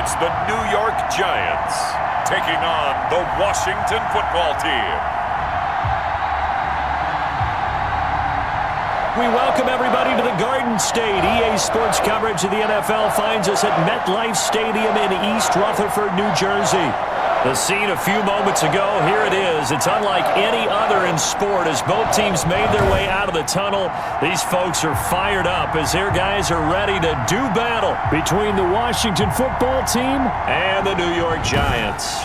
It's the New York Giants taking on the Washington Football Team. We welcome everybody to the Garden State. EA Sports coverage of the NFL finds us at MetLife Stadium in East Rutherford, New Jersey. The scene a few moments ago, here it is. It's unlike any other in sport as both teams made their way out of the tunnel. These folks are fired up as their guys are ready to do battle between the Washington Football Team and the New York Giants.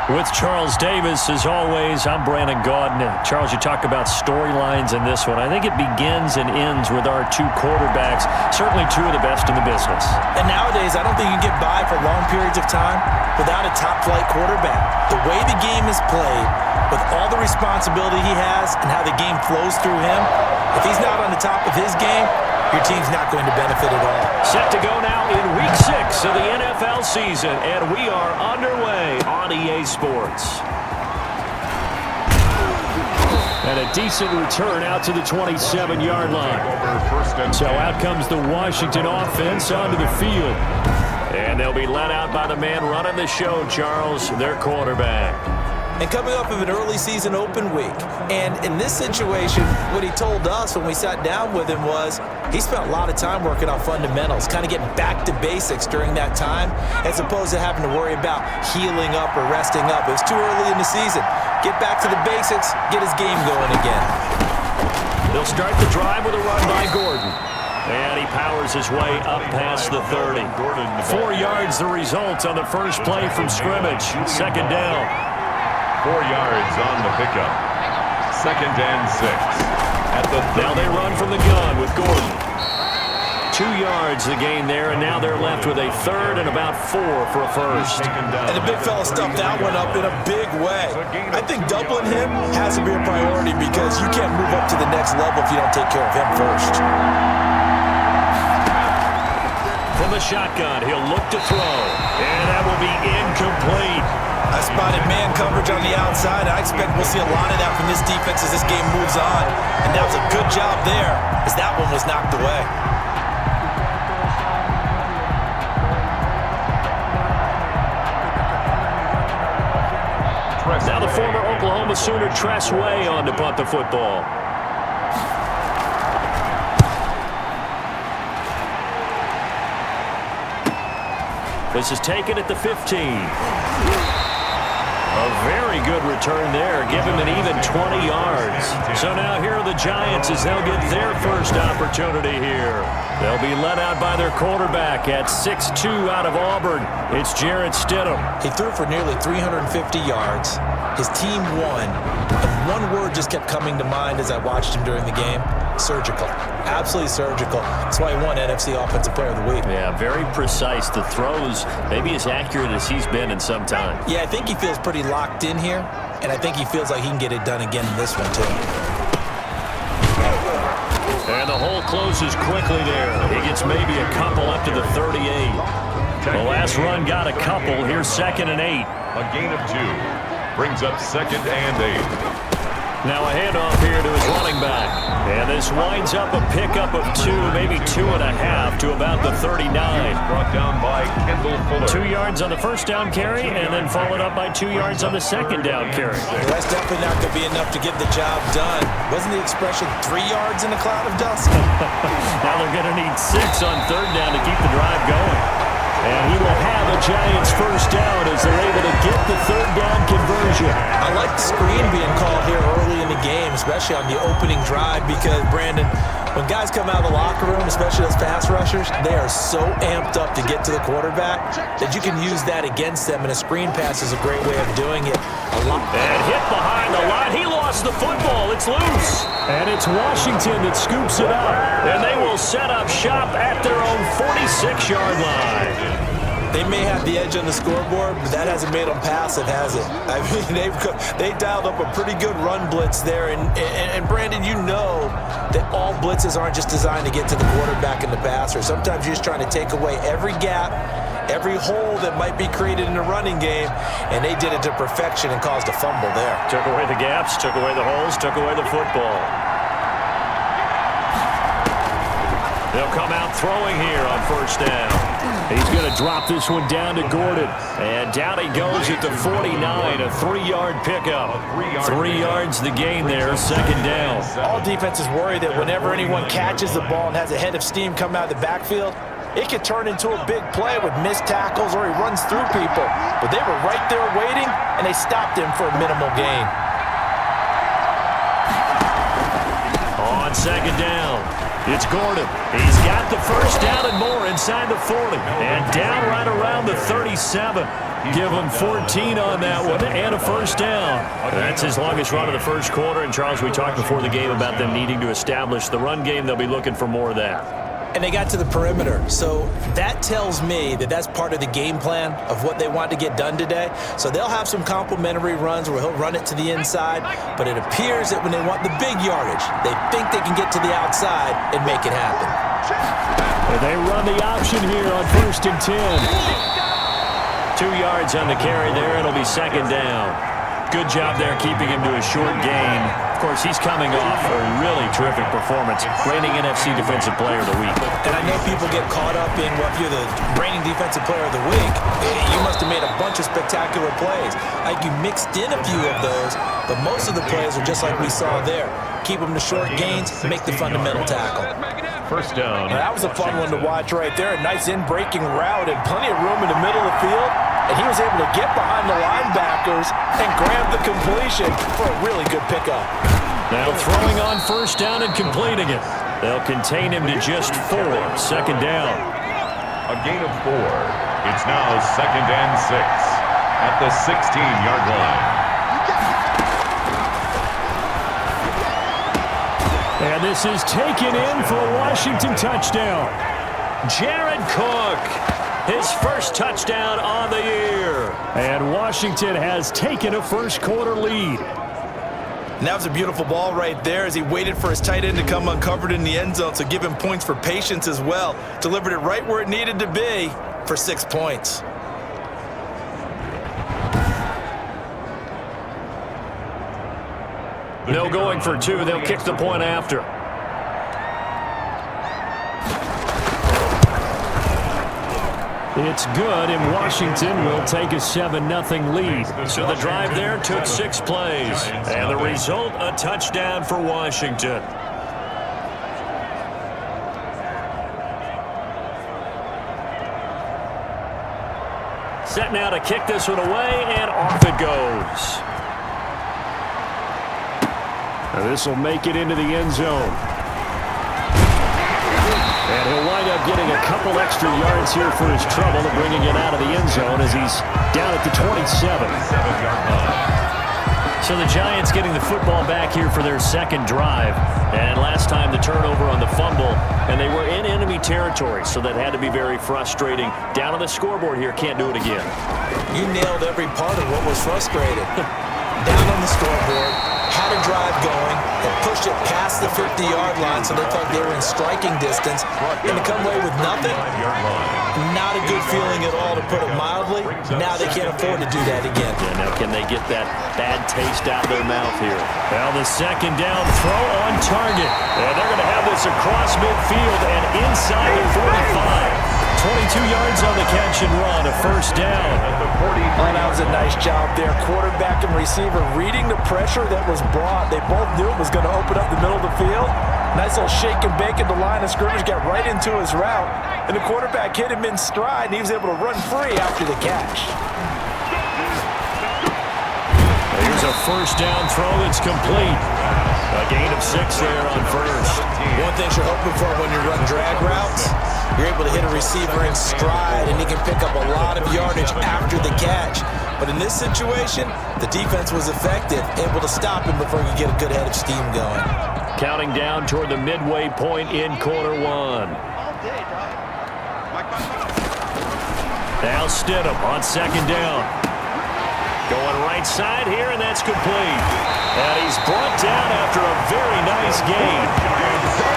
With Charles Davis, as always, I'm Brandon Gaudin. Charles, you talk about storylines in this one. I think it begins and ends with our two quarterbacks, certainly two of the best in the business. And nowadays, I don't think you can get by for long periods of time without a top-flight quarterback. The way the game is played, with all the responsibility he has and how the game flows through him, if he's not on the top of his game, your team's not going to benefit at all. Set to go now in Week 6 of the NFL season, and we are underway on EA Sports. And a decent return out to the 27-yard line. So out comes the Washington offense onto the field. And they'll be let out by the man running the show, Charles, their quarterback. And coming off of an early season open week. And in this situation, what he told us when we sat down with him was he spent a lot of time working on fundamentals, kind of getting back to basics during that time, as opposed to having to worry about healing up or resting up. It was too early in the season. Get back to the basics, get his game going again. They'll start the drive with a run by Gordon. And he powers his way up past the 30. 4 yards the result on the first play from scrimmage. Second down. 4 yards on the pickup. 2nd and 6. At the now they run from the gun with Gordon. 2 yards the gain there, and now they're left with a third and about 4 for a first. And the big fella stuffed that one up in a big way. I think doubling him has to be a priority because you can't move up to the next level if you don't take care of him first. From the shotgun, he'll look to throw, and that will be incomplete. I spotted man coverage on the outside. I expect we'll see a lot of that from this defense as this game moves on. And that was a good job there as that one was knocked away. Now the former Oklahoma Sooner Tress Way on to punt the football. This is taken at the 15. A very good return there. Give him an even 20 yards. So now here are the Giants as they'll get their first opportunity here. They'll be let out by their quarterback at 6'2" out of Auburn. It's Jarrett Stidham. He threw for nearly 350 yards. His team won. And one word just kept coming to mind as I watched him during the game. Surgical. Absolutely surgical. That's why he won NFC Offensive Player of the Week. Yeah, very precise. The throws maybe as accurate as he's been in some time. Yeah, I think he feels pretty locked in here, and I think he feels like he can get it done again in this one, too. And the hole closes quickly there. He gets maybe a couple up to the 38. The last run got a couple. Here's 2nd and 8. A gain of 2. Brings up 2nd and 8. Now a handoff here to his running back. And this winds up a pickup of 2, maybe 2.5 to about the 39. Brought down by Kendall Fuller. 2 yards on the first down carry, and then followed up by 2 yards on the second down carry. Well, that's definitely not going to be enough to get the job done. Wasn't the expression 3 yards in a cloud of dust? Now they're going to need 6 on third down to keep the drive going. And he will have a Giants first down as they're able to get the third down conversion. I like the screen being called here early in the game, especially on the opening drive, because, Brandon, when guys come out of the locker room, especially those pass rushers, they are so amped up to get to the quarterback that you can use that against them, and a screen pass is a great way of doing it. And hit behind the line. He lost the football. It's loose. And it's Washington that scoops it up. And they will set up shop at their own 46-yard line. They may have the edge on the scoreboard, but that hasn't made them passive, has it? I mean, they dialed up a pretty good run blitz there. And Brandon, you know that all blitzes aren't just designed to get to the quarterback and the passer. Sometimes you're just trying to take away every gap, every hole that might be created in the running game, and they did it to perfection and caused a fumble there. Took away the gaps, took away the holes, took away the football. They'll come out throwing here on first down. He's going to drop this one down to Gordon. And down he goes at the 49, a 3-yard pickup. 3 yards the gain there, second down. All defenses worry that whenever anyone catches the ball and has a head of steam come out of the backfield, it could turn into a big play with missed tackles or he runs through people. But they were right there waiting, and they stopped him for a minimal gain. On second down, it's Gordon. He's got the first down and more inside the 40. And down right around the 37. Give him 14 on that one and a first down. That's his longest run of the first quarter. And, Charles, we talked before the game about them needing to establish the run game. They'll be looking for more of that. And they got to the perimeter. So that tells me that that's part of the game plan of what they want to get done today. So they'll have some complimentary runs where he'll run it to the inside. But it appears that when they want the big yardage, they think they can get to the outside and make it happen. And they run the option here on 1st and 10. 2 yards on the carry there. It'll be second down. Good job there keeping him to a short gain. Of course, he's coming off a really terrific performance, reigning NFC Defensive Player of the Week. And I know people get caught up in what you're the reigning Defensive Player of the Week. You must have made a bunch of spectacular plays. Like you mixed in a few of those, but most of the plays are just like we saw there. Keep them to short gains, make the fundamental tackle. First down. That was a fun one to watch right there. A nice in-breaking route and plenty of room in the middle of the field. And he was able to get behind the linebackers and grab the completion for a really good pickup. Now throwing on first down and completing it. They'll contain him to just 4. Second down. A gain of 4. It's now second and 6 at the 16-yard line. And this is taken in for a Washington touchdown. Jared Cook, his first touchdown on the year. And Washington has taken a first quarter lead. And that was a beautiful ball right there as he waited for his tight end to come uncovered in the end zone, so give him points for patience as well. Delivered it right where it needed to be for 6 points. No going for 2. They'll kick the point after. It's good, and Washington will take a 7-0 lead. So the drive there took 6 plays. And the result, a touchdown for Washington. Set now to kick this one away, and off it goes. This will make it into the end zone. And he'll wind up getting a couple extra yards here for his trouble and bringing it out of the end zone as he's down at the 27. So the Giants getting the football back here for their second drive. And last time the turnover on the fumble, and they were in enemy territory, so that had to be very frustrating. Down on the scoreboard here, can't do it again. You nailed every part of what was frustrating. Down on the scoreboard, had a drive going, and pushed it past the 50-yard line so they thought they were in striking distance, and to come away with nothing, not a good feeling at all, to put it mildly. Now they can't afford to do that again. Yeah, now can they get that bad taste out of their mouth here? Well, the second down throw on target, and they're going to have this across midfield and inside the 45. 22 yards on the catch and run, a first down. Oh, that was a nice job there. Quarterback and receiver reading the pressure that was brought. They both knew it was going to open up the middle of the field. Nice little shake and bake at the line of scrimmage, got right into his route. And the quarterback hit him in stride, and he was able to run free after the catch. Here's a first down throw that's complete. A gain of 6 there on first. One thing you're hoping for when you run drag routes, you're able to hit a receiver in stride, and he can pick up a lot of yardage after the catch. But in this situation, the defense was effective, able to stop him before he could get a good head of steam going. Counting down toward the midway point in quarter one. Now Stidham on second down. Going right side here, and that's complete. And he's brought down after a very nice gain.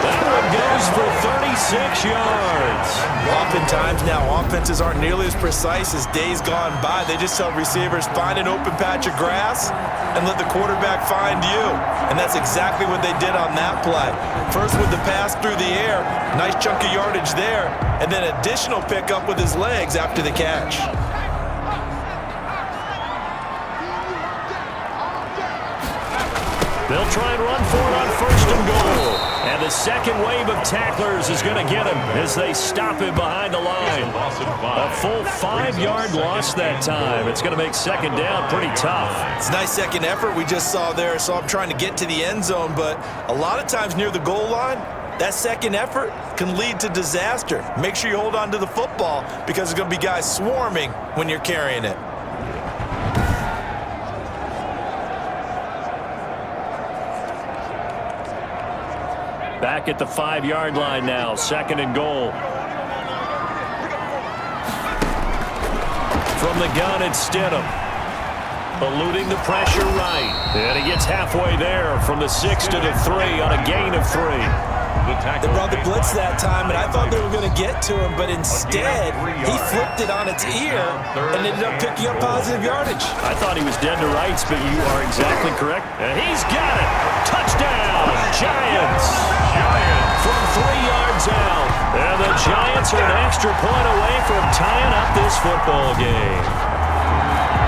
That one goes for 36 yards. Oftentimes now, offenses aren't nearly as precise as days gone by. They just tell receivers, find an open patch of grass and let the quarterback find you. And that's exactly what they did on that play. First with the pass through the air, nice chunk of yardage there, and then additional pickup with his legs after the catch. They'll try and run for it on 1st and goal. And the second wave of tacklers is going to get him as they stop him behind the line. A full 5-yard loss that time. It's going to make 2nd down pretty tough. It's a nice second effort we just saw there. So I'm trying to get to the end zone, but a lot of times near the goal line, that second effort can lead to disaster. Make sure you hold on to the football because there's going to be guys swarming when you're carrying it. Back at the 5-yard line now, 2nd and goal. From the gun, it's Stidham. Eluding the pressure right. And he gets halfway there from the 6 to the 3 on a gain of 3. They brought the blitz that time, and I thought they were going to get to him, but instead, he flipped it on its ear and ended up picking up positive yardage. I thought he was dead to rights, but you are exactly correct. And he's got it. Touchdown, Giants. From 3 yards out. And the Giants are an extra point away from tying up this football game.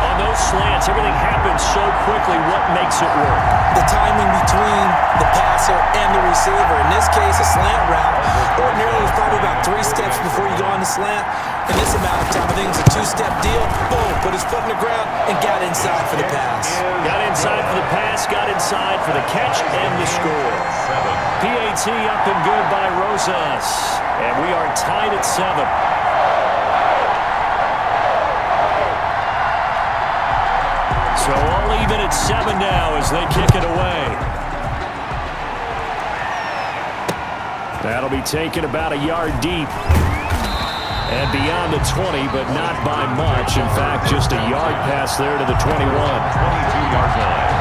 On those slants, everything happens so quickly. What makes it work? The timing between the passer and the receiver. In this case, a slant route. Ordinarily, it's probably about 3 steps before you go on the slant. In this amount of time, I think it's a 2-step deal. Boom, put his foot in the ground and got inside for the pass. Got inside for the pass, got inside for the catch and the score. PAT up and good by Rosas. And we are tied at 7. So all even at 7 now as they kick it away. That'll be taken about a yard deep. And beyond the 20, but not by much. In fact, just a yard pass there to the 21. 22-yard line.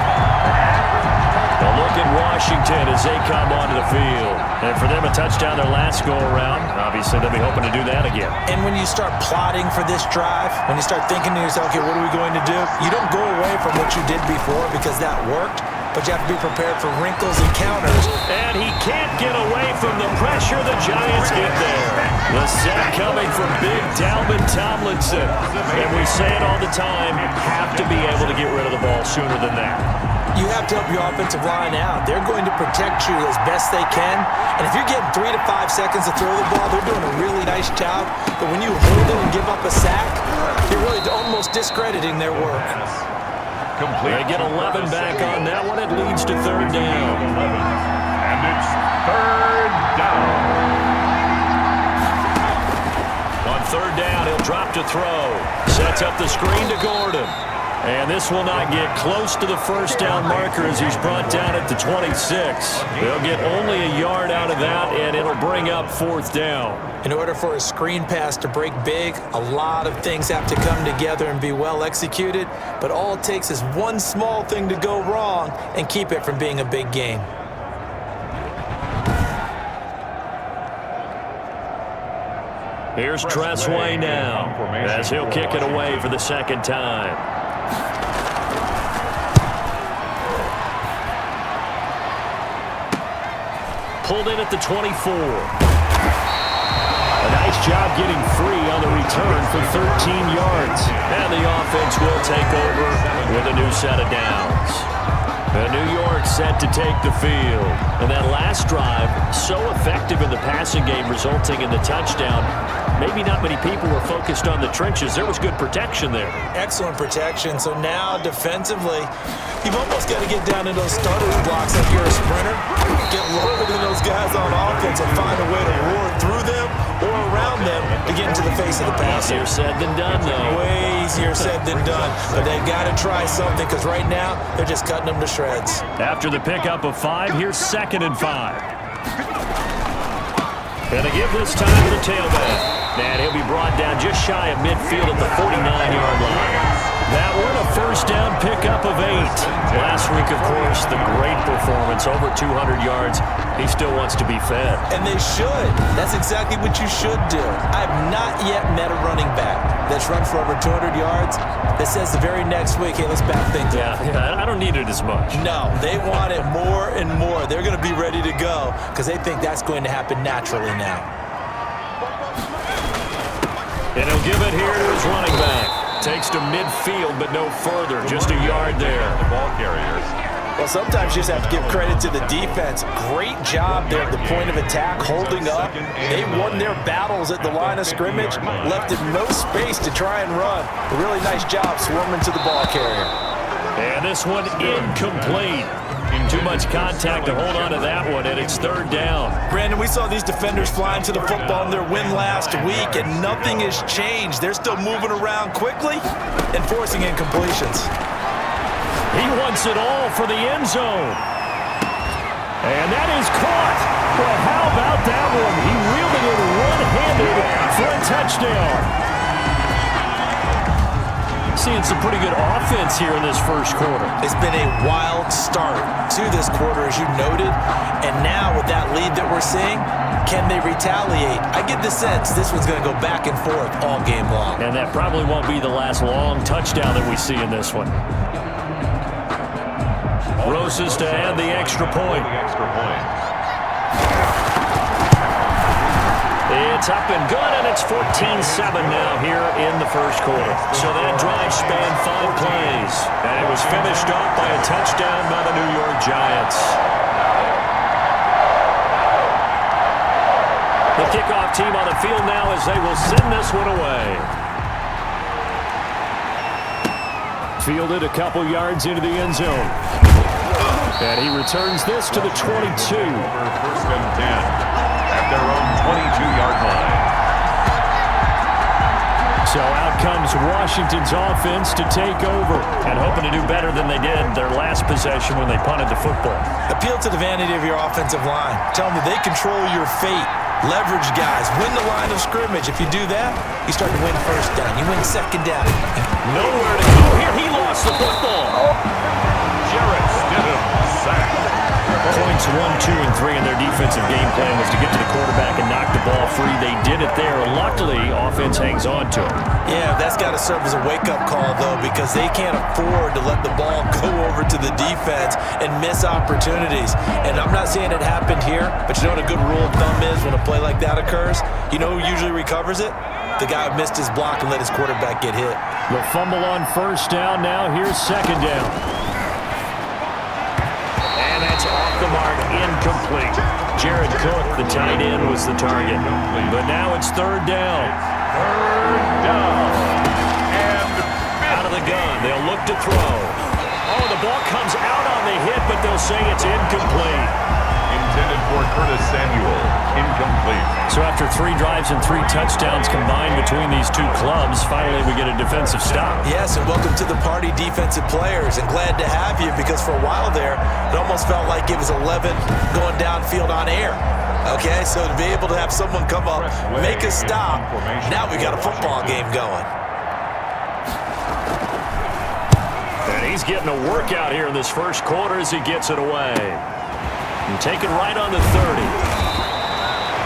A look at Washington as they come onto the field. And for them, a touchdown their last go-around. Obviously, they'll be hoping to do that again. And when you start plotting for this drive, when you start thinking to yourself, okay, what are we going to do? You don't go away from what you did before because that worked, but you have to be prepared for wrinkles and counters. And he can't get away from the pressure the Giants get there. The set coming from big Dalvin Tomlinson. And we say it all the time, have to be able to get rid of the ball sooner than that. You have to help your offensive line out. They're going to protect you as best they can. And if you're getting 3 to 5 seconds to throw the ball, they're doing a really nice job. But when you hold it and give up a sack, you're really almost discrediting their work. They get 11 back on that one. It leads to 3rd down. And it's 3rd down. On 3rd down, he'll drop to throw. Sets up the screen to Gordon. And this will not get close to the 1st down marker as he's brought down at the 26. They'll get only a yard out of that, and it'll bring up 4th down. In order for a screen pass to break big, a lot of things have to come together and be well executed, but all it takes is one small thing to go wrong and keep it from being a big game. Here's Tressway now as he'll kick it away for the 2nd time. Pulled in at the 24. A nice job getting free on the return for 13 yards. And the offense will take over with a new set of downs. And New York set to take the field. And that last drive, so effective in the passing game, resulting in the touchdown. Maybe not many people were focused on the trenches. There was good protection there. Excellent protection. So now defensively, you've almost got to get down to those starters blocks like you're a sprinter. Get lower than those guys on offense and find a way to roar through them or around them to get into the face of the passer. Easier said than done, though. Way easier said than done. But they've got to try something because right now they're just cutting them to shreds. After the pickup of 5, here's 2nd and 5. And they give this time to the tailback. And he'll be brought down just shy of midfield at the 49-yard line. That one a 1st down pickup of Last week, of course, the great performance, over 200 yards. He still wants to be fed. And they should. That's exactly what you should do. I have not yet met a running back that's run for over 200 yards that says the very next week, hey, let's back things up. Yeah, I don't need it as much. No, they want it more and more. They're going to be ready to go because they think that's going to happen naturally now. And he'll give it here to his running back. Takes to midfield, but no further. Just a yard there. The ball carriers. Well, sometimes you just have to give credit to the defense. Great job there at the point of attack, holding up. They won their battles at the line of scrimmage, left them no space to try and run. A really nice job swarming to the ball carrier. And this one incomplete. Too much contact to hold on to that one, and it's third down. Brandon, we saw these defenders flying to the football in their win last week, and nothing has changed. They're still moving around quickly and forcing incompletions. He wants it all for the end zone. And that is caught. Well, how about that one? He reeled it in one-handed for a touchdown. Seeing some pretty good offense here in this first quarter. It's been a wild start to this quarter, as you noted. And now with that lead that we're seeing, can they retaliate? I get the sense this one's going to go back and forth all game long. And that probably won't be the last long touchdown that we see in this one. Roses to add the extra point. It's up and good, and it's 14-7 now here in the first quarter. So that drive spanned 5 plays, and it was finished off by a touchdown by the New York Giants. The kickoff team on the field now as they will send this one away. Fielded a couple yards into the end zone. And he returns this to the 22. First and 10 at their own 22-yard line. So out comes Washington's offense to take over and hoping to do better than they did their last possession when they punted the football. Appeal to the vanity of your offensive line. Tell them that they control your fate. Leverage guys. Win the line of scrimmage. If you do that, you start to win first down. You win second down. Nowhere to go here. He lost the football. Jarrett Stidham sacked. Points 1, 2, and 3 in their defensive game plan was to get to the quarterback and knock the ball free. They did it there. Luckily, offense hangs on to it. Yeah, that's got to serve as a wake-up call, though, because they can't afford to let the ball go over to the defense and miss opportunities. And I'm not saying it happened here, but you know what a good rule of thumb is when a play like that occurs? You know who usually recovers it? The guy who missed his block and let his quarterback get hit. The fumble on first down now. Here's second down. That's off the mark, incomplete. Jared Cook, the tight end, was the target. But now it's third down. And out of the gun, they'll look to throw. Oh, the ball comes out on the hit, but they'll say it's incomplete. intended for Curtis Samuel, incomplete. So after 3 drives and 3 touchdowns combined between these two clubs, finally we get a defensive stop. Yes, and welcome to the party, defensive players, and glad to have you, because for a while there, it almost felt like it was 11 going downfield on air. Okay, so to be able to have someone come up, make a stop, now we got a football game going. And he's getting a workout here in this first quarter as he gets it away. And taken right on the 30.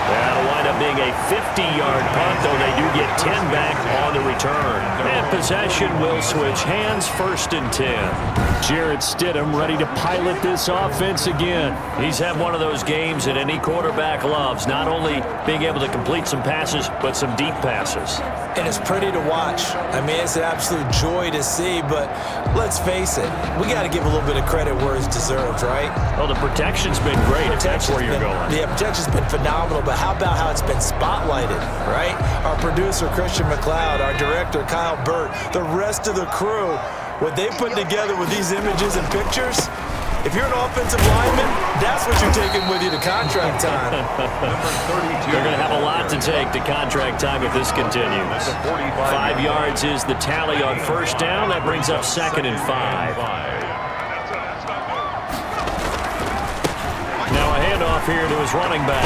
That'll wind up being a 50-yard punt, though they do get 10 back on the return. And possession will switch hands, 1st and 10. Jarrett Stidham ready to pilot this offense again. He's had one of those games that any quarterback loves, not only being able to complete some passes, but some deep passes. And it's pretty to watch. I mean, it's an absolute joy to see, but let's face it, we got to give a little bit of credit where it's deserved, right? Well, the protection's been great, if that's where you're going. Yeah, protection's been phenomenal, but how about how it's been spotlighted, right? Our producer, Christian McLeod, our director, Kyle Burt, the rest of the crew, what they put together with these images and pictures, if you're an offensive lineman, that's what you're taking with you to contract time. They're going to have a lot to take to contract time if this continues. 5 yards is the tally on first down. That brings up 2nd and 5. Now a handoff here to his running back.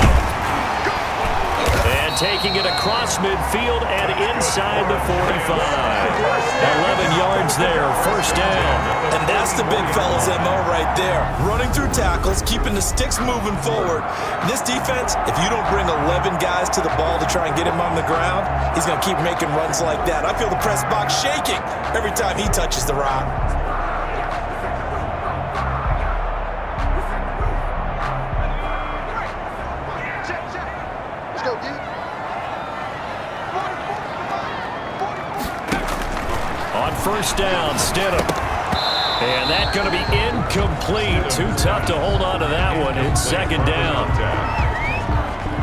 And taking it across midfield and inside the 45. 11 yards there, first down. And that's the big fella's MO right there. Running through tackles, keeping the sticks moving forward. This defense, if you don't bring 11 guys to the ball to try and get him on the ground, he's going to keep making runs like that. I feel the press box shaking every time he touches the rock. On first down, Stidham. And that's going to be incomplete. Too tough to hold on to that one. It's second down.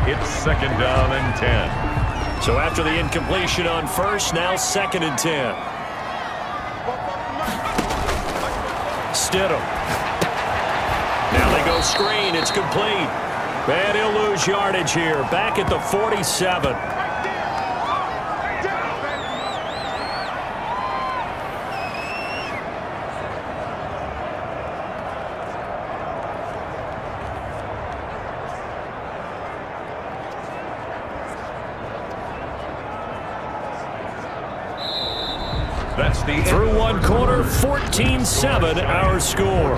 It's second down and 10. So after the incompletion on first, now second and 10. Stidham. Now they go screen. It's complete. And he'll lose yardage here. Back at the 47. That's the Through one quarter, 14-7 our score.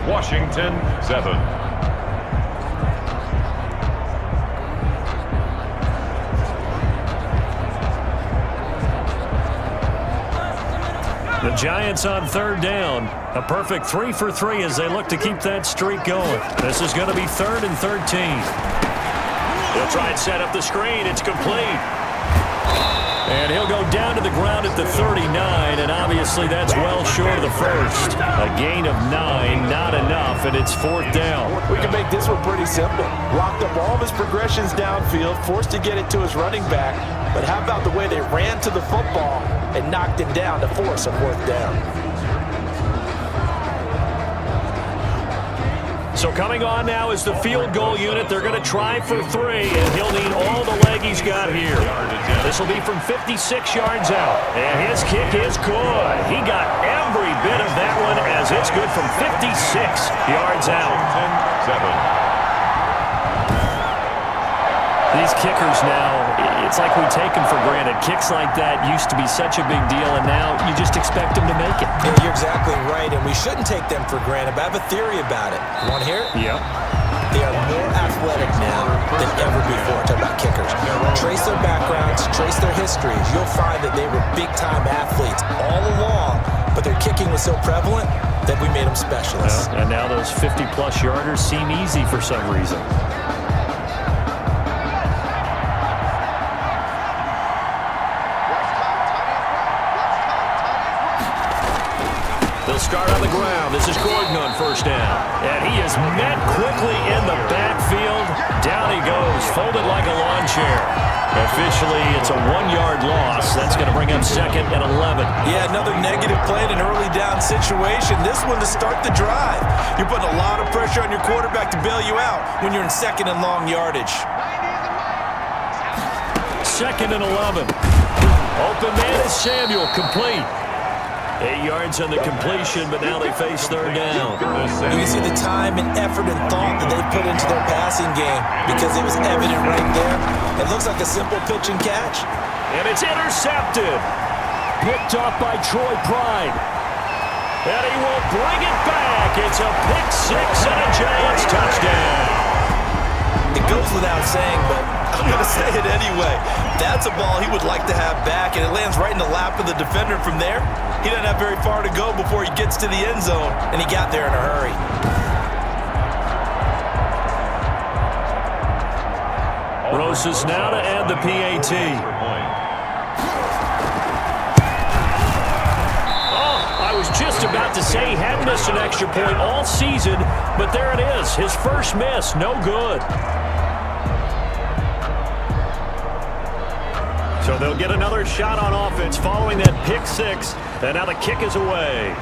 Washington 7. The Giants on third down. A perfect 3 for 3 as they look to keep that streak going. This is going to be 3rd and 13. They'll try and set up the screen. It's complete. And he'll go down to the ground at the 39, and obviously that's well short of the first. A gain of 9, not enough, and it's 4th down. We can make this one pretty simple. Locked up all of his progressions downfield, forced to get it to his running back. But how about the way they ran to the football and knocked him down to force a 4th down? So coming on now is the field goal unit. They're going to try for 3, and he'll need all the leg he's got here. This will be from 56 yards out. And his kick is good. He got every bit of that one as it's good from 56 yards out. 7. These kickers now, it's like we take them for granted. Kicks like that used to be such a big deal, and now you just expect them to make it. Yeah, you're exactly right, and we shouldn't take them for granted, but I have a theory about it. You want to hear it? Yep. They are more athletic now than ever before. Talk about kickers. Trace their backgrounds, trace their histories. You'll find that they were big-time athletes all along, but their kicking was so prevalent that we made them specialists. And now those 50-plus yarders seem easy for some reason. They'll start on the ground. This is Gordon on first down. And he is met quickly in the backfield. Down he goes, folded like a lawn chair. Officially, it's a 1-yard loss. That's going to bring up second and 11. Yeah, another negative play in an early down situation. This one to start the drive. You're putting a lot of pressure on your quarterback to bail you out when you're in second and long yardage. Second and 11. Open man is Samuel, complete. 8 yards on the completion, but now they face third down. You can see the time and effort and thought that they put into their passing game because it was evident right there. It looks like a simple pitch and catch. And it's intercepted. Picked off by Troy Pride. And he will bring it back. It's a pick six and a Giants touchdown. It goes without saying, but I'm going to say it anyway. That's a ball he would like to have back, and it lands right in the lap of the defender from there. He doesn't have very far to go before he gets to the end zone, and he got there in a hurry. Rosas now to add the PAT. Oh, I was just about to say he hadn't missed an extra point all season, but there it is. His first miss, no good. So they'll get another shot on offense following that pick six, and now the kick is away.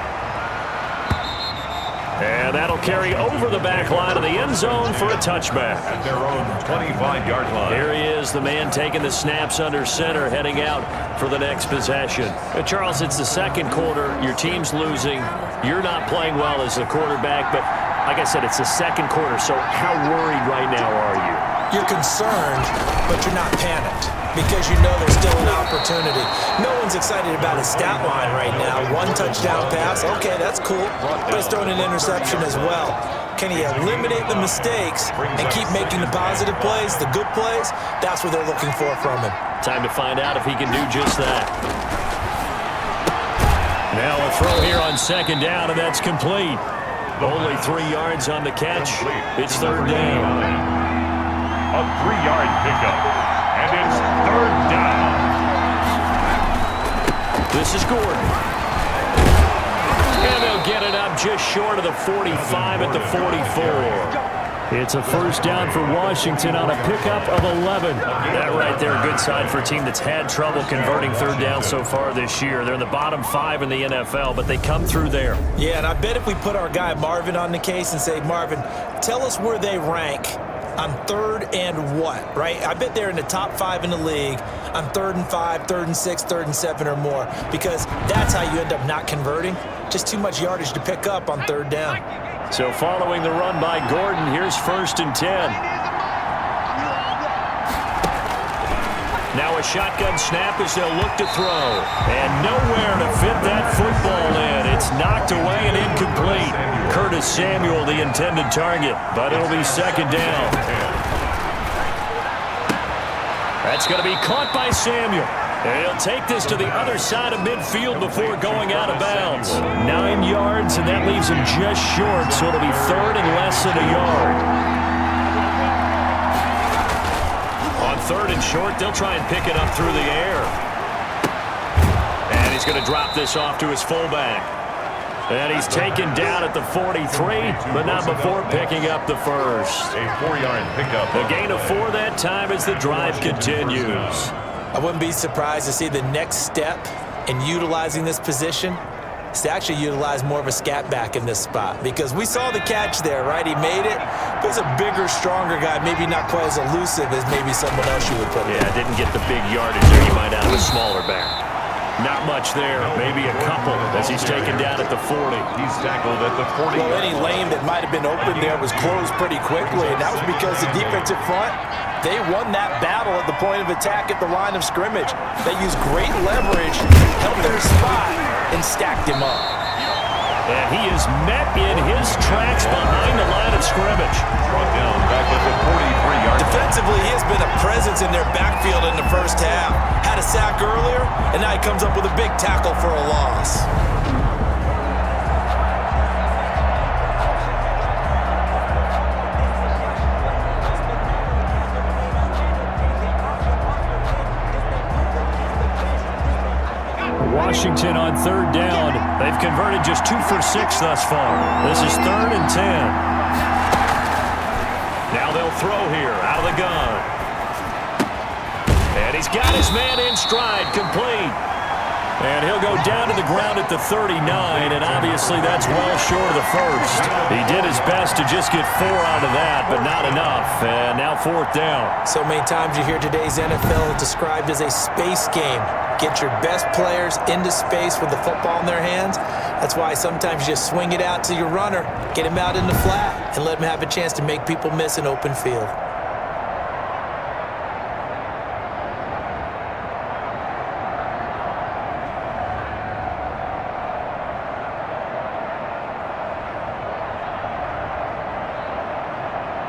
And that'll carry over the back line of the end zone for a touchback. At their own 25-yard line. Here he is, the man taking the snaps under center, heading out for the next possession. Charles, it's the second quarter. Your team's losing. You're not playing well as the quarterback, but like I said, it's the second quarter, so how worried right now are you? You're concerned, but you're not panicked. because you know there's still an opportunity. No one's excited about his stat line right now. 1 touchdown pass, okay, that's cool, but he's throwing an interception as well. Can he eliminate the mistakes and keep making the positive plays, the good plays? That's what they're looking for from him. Time to find out if he can do just that. Now a throw here on second down, and that's complete. Only 3 yards on the catch. It's third down. A 3-yard pickup, and it's third down. This is Gordon. And they'll get it up just short of the 45 at the 44. It's a first down for Washington on a pickup of 11. That right there, a good sign for a team that's had trouble converting third down so far this year. They're in the bottom 5 in the NFL, but they come through there. Yeah, and I bet if we put our guy Marvin on the case and say, Marvin, tell us where they rank on third and what, right? I bet they're in the top 5 in the league on 3rd and 5, 3rd and 6, 3rd and 7 or more, because that's how you end up not converting. Just too much yardage to pick up on third down. So following the run by Gordon, here's 1st and 10. Now a shotgun snap as they'll look to throw. And nowhere to fit that football in. It's knocked away and incomplete. Curtis Samuel, the intended target, but it'll be 2nd down. That's going to be caught by Samuel. And he'll take this to the other side of midfield before going out of bounds. 9 yards, and that leaves him just short, so it'll be 3rd and less than a yard. On 3rd and short, they'll try and pick it up through the air. And he's going to drop this off to his fullback. And he's taken down at the 43, but not before picking up the first. A 4-yard pickup. A gain of 4 that time as the drive continues. I wouldn't be surprised to see the next step in utilizing this position is to actually utilize more of a scat back in this spot, because we saw the catch there, right? He made it. But he's a bigger, stronger guy, maybe not quite as elusive as maybe someone else you would put in. Yeah, didn't get the big yardage there. You might have a smaller back. Not much there, maybe a couple as he's taken down at the 40. He's tackled at the 40. Well, any lane that might have been open there was closed pretty quickly, and that was because the defensive front, they won that battle at the point of attack at the line of scrimmage. They used great leverage, held their spot, and stacked him up. And he is met in his tracks behind the line of scrimmage. Brought down back at the 43-yard. Defensively, he has been a presence in their backfield in the first half. Had a sack earlier, and now he comes up with a big tackle for a loss. Washington on 3rd down. They've converted just 2 for 6 thus far. This is 3rd and 10. Now they'll throw here out of the gun. And he's got his man in stride, complete. And he'll go down to the ground at the 39, and obviously that's well short of the first. He did his best to just get 4 out of that, but not enough. And now 4th down. So many times you hear today's NFL described as a space game. Get your best players into space with the football in their hands. That's why sometimes you just swing it out to your runner, get him out in the flat, and let him have a chance to make people miss an open field.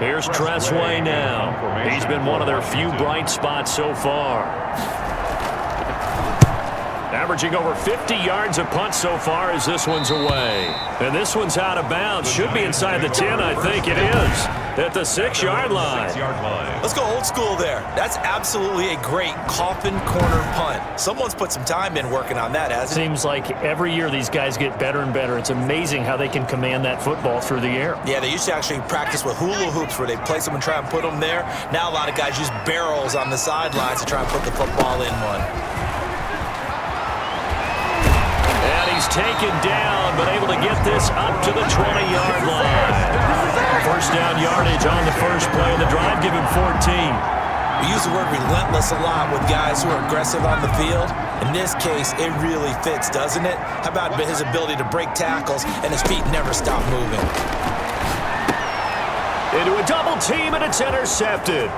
Here's Tressway now. He's been one of their few bright spots so far. Averaging over 50 yards a punt so far as this one's away. And this one's out of bounds. Should be inside the 10, I think it is. At the 6-yard line. Let's go old school there. That's absolutely a great coffin corner punt. Someone's put some time in working on that, hasn't it? Seems like every year these guys get better and better. It's amazing how they can command that football through the air. Yeah, they used to actually practice with hula hoops where they place them and try and put them there. Now a lot of guys use barrels on the sidelines to try and put the football in one. He's taken down, but able to get this up to the 20-yard line. First down yardage on the first play of the drive, give him 14. We use the word relentless a lot with guys who are aggressive on the field. In this case, it really fits, doesn't it? How about his ability to break tackles and his feet never stop moving? Into a double team, and it's intercepted.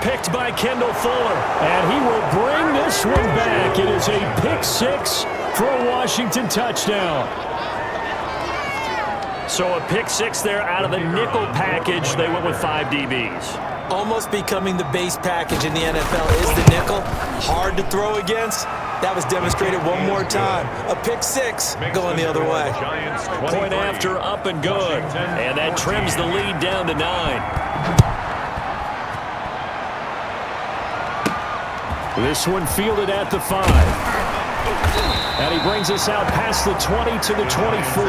picked by Kendall Fuller. And he will bring this one back. It is a pick six for a Washington touchdown. So a pick six there out of the nickel package. They went with 5 DBs. Almost becoming the base package in the NFL is the nickel. Hard to throw against. That was demonstrated one more time. A pick six going the other way. Point after, up and good. And that trims the lead down to 9. This one fielded at the 5. And he brings us out past the 20 to the 24.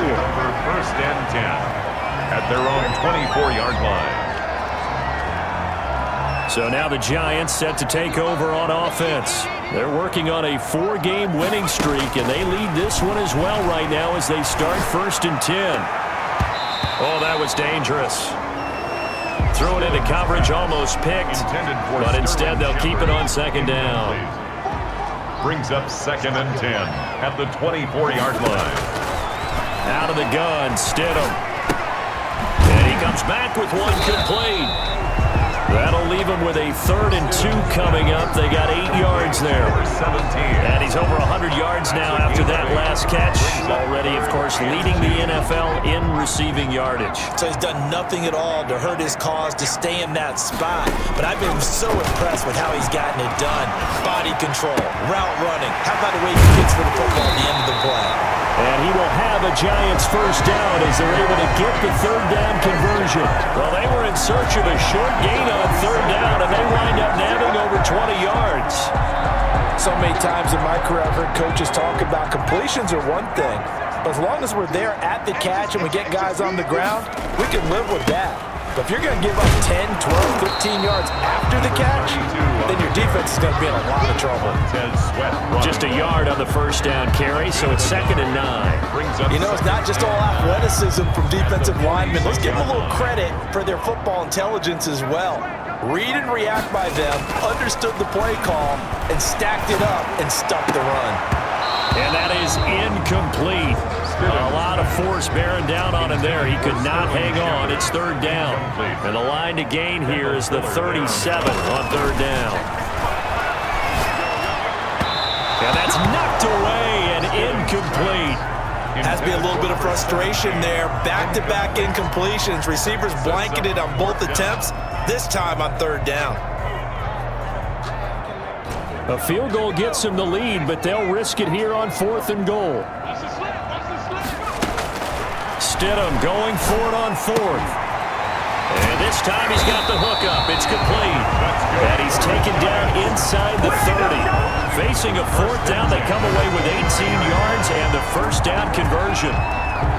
First and 10 at their own 24-yard line. So now the Giants set to take over on offense. They're working on a 4-game winning streak, and they lead this one as well right now as they start first and 10. Oh, that was dangerous. Throw it into coverage, almost picked, but instead they'll keep it on second down. Brings up second and 10 at the 24-yard line. Out of the gun, Stidham. And he comes back with one complete. That'll leave him with a 3rd and 2 coming up. They got 8 yards there. And he's over 100 yards now after that last catch. Already, of course, leading the NFL in receiving yardage. So he's done nothing at all to hurt his cause, to stay in that spot. But I've been so impressed with how he's gotten it done. Body control, route running. How about the way he kicks for the football at the end of the play? And he will have a Giants first down as they're able to get the 3rd down conversion. Well, they were in search of a short gain on 3rd down, and they wind up nabbing over 20 yards. So many times in my career I've heard coaches talk about completions are one thing, but as long as we're there at the catch and we get guys on the ground, we can live with that. But if you're going to give up 10, 12, 15 yards after the catch, then your defense is going to be in a lot of trouble. Just a yard on the first down carry, so it's 2nd and 9. You know, it's not just all athleticism from defensive linemen. Let's give them a little credit for their football intelligence as well. Read and react by them, understood the play call, and stacked it up and stuffed the run. And that is incomplete. A lot of force bearing down on him there. He could not hang on. It's 3rd down. And the line to gain here is the 37 on 3rd down. And that's knocked away and incomplete. Has to be a little bit of frustration there. Back-to-back incompletions. Receivers blanketed on both attempts, this time on 3rd down. A field goal gets him the lead, but they'll risk it here on 4th and goal. Stidham going for it on 4th. And this time he's got the hook up. It's complete. And he's taken down inside the 30. Facing a 4th down, they come away with 18 yards and the first down conversion.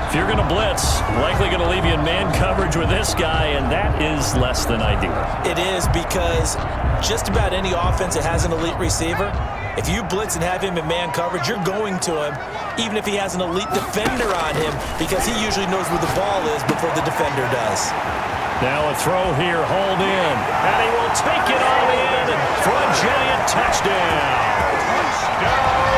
If you're going to blitz, likely going to leave you in man coverage with this guy, and that is less than ideal. It is, because just about any offense that has an elite receiver, if you blitz and have him in man coverage, you're going to him, even if he has an elite defender on him, because he usually knows where the ball is before the defender does. Now a throw here, hauled in, and he will take it all in for a Giant touchdown.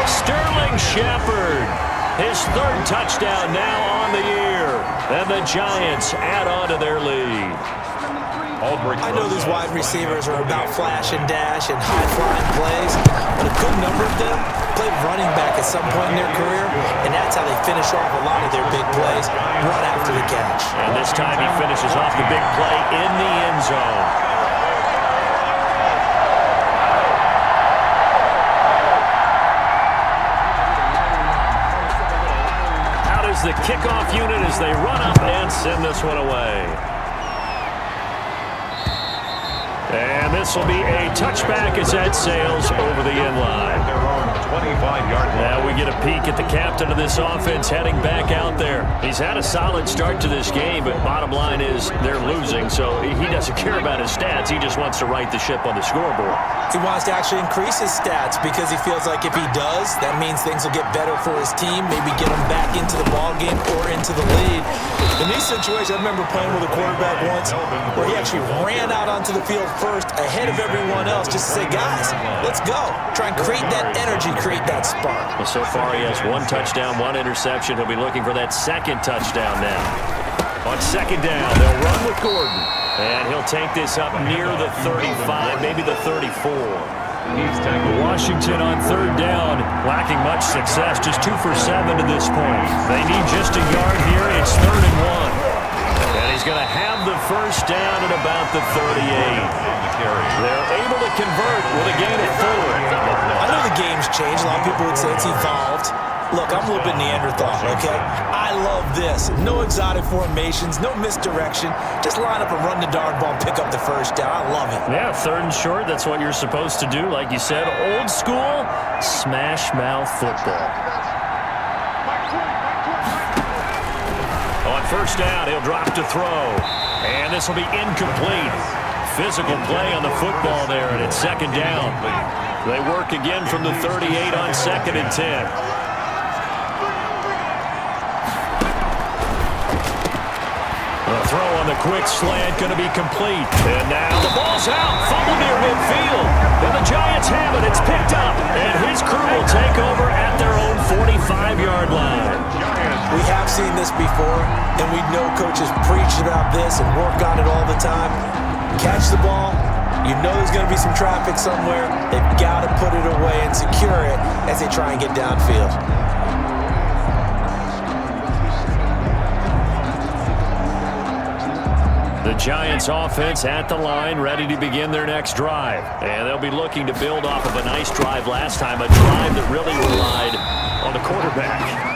Sterling Shepard, his 3rd touchdown now on the year, and the Giants add on to their lead. I know these wide receivers are about flash and dash and high-flying plays, but a good number of them played running back at some point in their career, and that's how they finish off a lot of their big plays, run after the catch. And this time he finishes off the big play in the end zone. Out is the kickoff unit as they run up and send this one away. And this will be a touchback as that sails over the end line. 25-yard line. Now we get a peek at the captain of this offense heading back out there. He's had a solid start to this game, but bottom line is they're losing, so he doesn't care about his stats. He just wants to right the ship on the scoreboard. He wants to actually increase his stats because he feels like if he does, that means things will get better for his team, maybe get him back into the ball game or into the lead. In these situations, I remember playing with a quarterback once where he actually ran out onto the field first ahead of everyone else just to say, guys, let's go. Try and create that energy, create that spark. Well, so far he has 1 touchdown, 1 interception. He'll be looking for that 2nd touchdown now. On 2nd down, they'll run with Gordon. And he'll take this up near the 35, maybe the 34. Washington on third down, lacking much success, just 2 for 7 to this point. They need just a yard here. It's 3rd and 1. And he's going to have the first down at about the 38. They're able to convert with a gain of 4. I know the game's changed. A lot of people would say it's evolved. Look, I'm a little bit Neanderthal, okay? I love this. No exotic formations, no misdirection. Just line up and run the darn ball and pick up the first down. I love it. Yeah, 3rd and short, that's what you're supposed to do. Like you said, old school, smash mouth football. On first down, he'll drop to throw. And this will be incomplete. Physical play on the football there, and it's 2nd down. They work again from the 38 on 2nd and 10. The throw on the quick slant going to be complete. And now the ball's out. Fumble near midfield. And the Giants have it. It's picked up. And his crew will take over at their own 45-yard line. We have seen this before, and we know coaches preach about this and work on it all the time. Catch the ball. You know there's going to be some traffic somewhere. They've got to put it away and secure it as they try and get downfield. The Giants offense at the line, ready to begin their next drive. And they'll be looking to build off of a nice drive last time, a drive that really relied on the quarterback.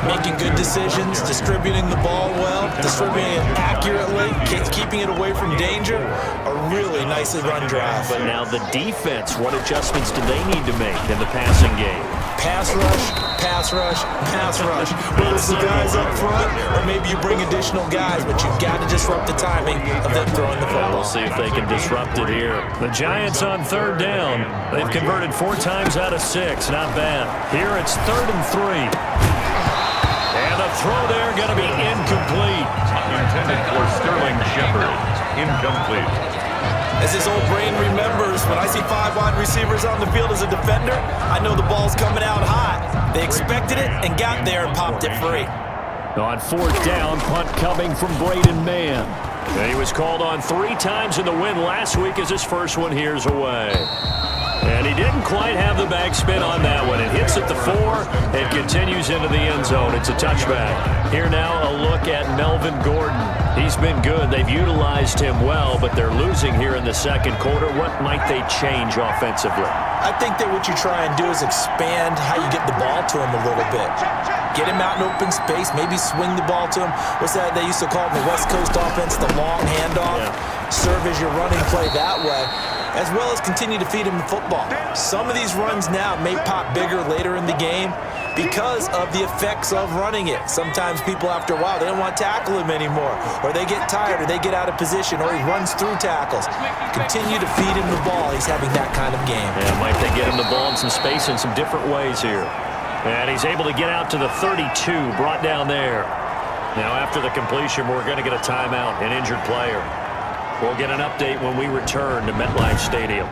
Making good decisions, distributing the ball well, distributing it accurately, keeping it away from danger. A really nicely run drive. But now the defense, what adjustments do they need to make in the passing game? Pass rush, pass rush, pass rush. Whether it's the guys up front or maybe you bring additional guys, but you've got to disrupt the timing of them throwing the football. We'll see if they can disrupt it here. The Giants on 3rd down. They've converted 4 times out of 6. Not bad. Here it's 3rd and 3. And the throw there going to be incomplete. Intended for Sterling Shepard. Incomplete. As his old brain remembers, when I see 5 wide receivers on the field as a defender, I know the ball's coming out hot. They expected it and got there and popped it free. On 4th down, punt coming from Braden Mann. And he was called on 3 times in the win last week as his first one here's away. And he didn't quite have the bag spin on that one. It hits at the 4 and continues into the end zone. It's a touchback. Here now a look at Melvin Gordon. He's been good. They've utilized him well, but they're losing here in the 2nd quarter. What might they change offensively? I think that what you try and do is expand how you get the ball to him a little bit. Get him out in open space, maybe swing the ball to him. What's that they used to call it in the West Coast offense, the long handoff? Yeah. Serve as your running play that way, as well as continue to feed him the football. Some of these runs now may pop bigger later in the game because of the effects of running it. Sometimes people, after a while, they don't want to tackle him anymore, or they get tired, or they get out of position, or he runs through tackles. Continue to feed him the ball. He's having that kind of game. Yeah, might they get him the ball in some space in some different ways here. And he's able to get out to the 32, brought down there. Now, after the completion, we're going to get a timeout, an injured player. We'll get an update when we return to MetLife Stadium.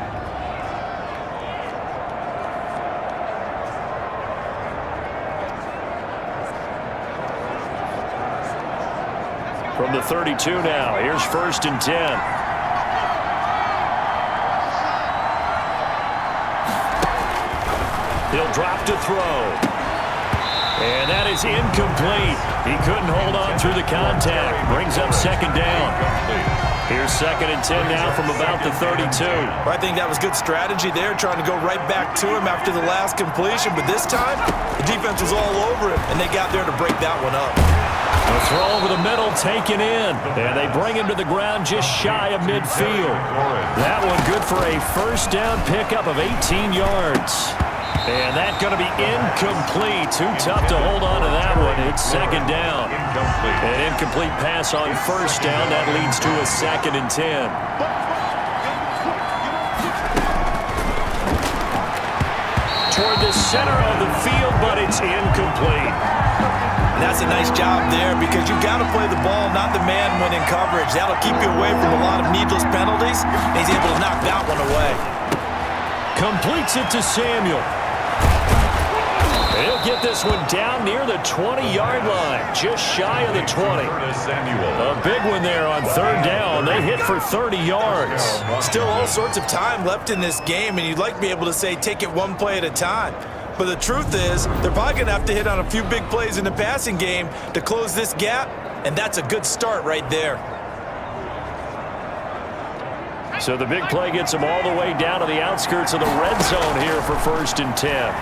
From the 32 now, here's 1st and 10. He'll drop to throw. And that is incomplete. He couldn't hold on through the contact. Brings up 2nd down. Here's 2nd and 10 now from about the 32. I think that was good strategy there, trying to go right back to him after the last completion. But this time, the defense was all over him, and they got there to break that one up. A throw over the middle taken in. And they bring him to the ground just shy of midfield. That one good for a 1st down pickup of 18 yards. And that's going to be incomplete. Too tough to hold on to that one. It's 2nd down. An incomplete pass on 1st down. That leads to a 2nd and 10. Toward the center of the field, but it's incomplete. And that's a nice job there because you've got to play the ball, not the man when in coverage. That'll keep you away from a lot of needless penalties. And he's able to knock that one away. Completes it to Samuel. He'll get this one down near the 20-yard line, just shy of the 20. A big one there on third down. They hit for 30 yards. Still all sorts of time left in this game, and you'd like to be able to say take it one play at a time. But the truth is, they're probably going to have to hit on a few big plays in the passing game to close this gap, and that's a good start right there. So the big play gets them all the way down to the outskirts of the red zone here for 1st and 10.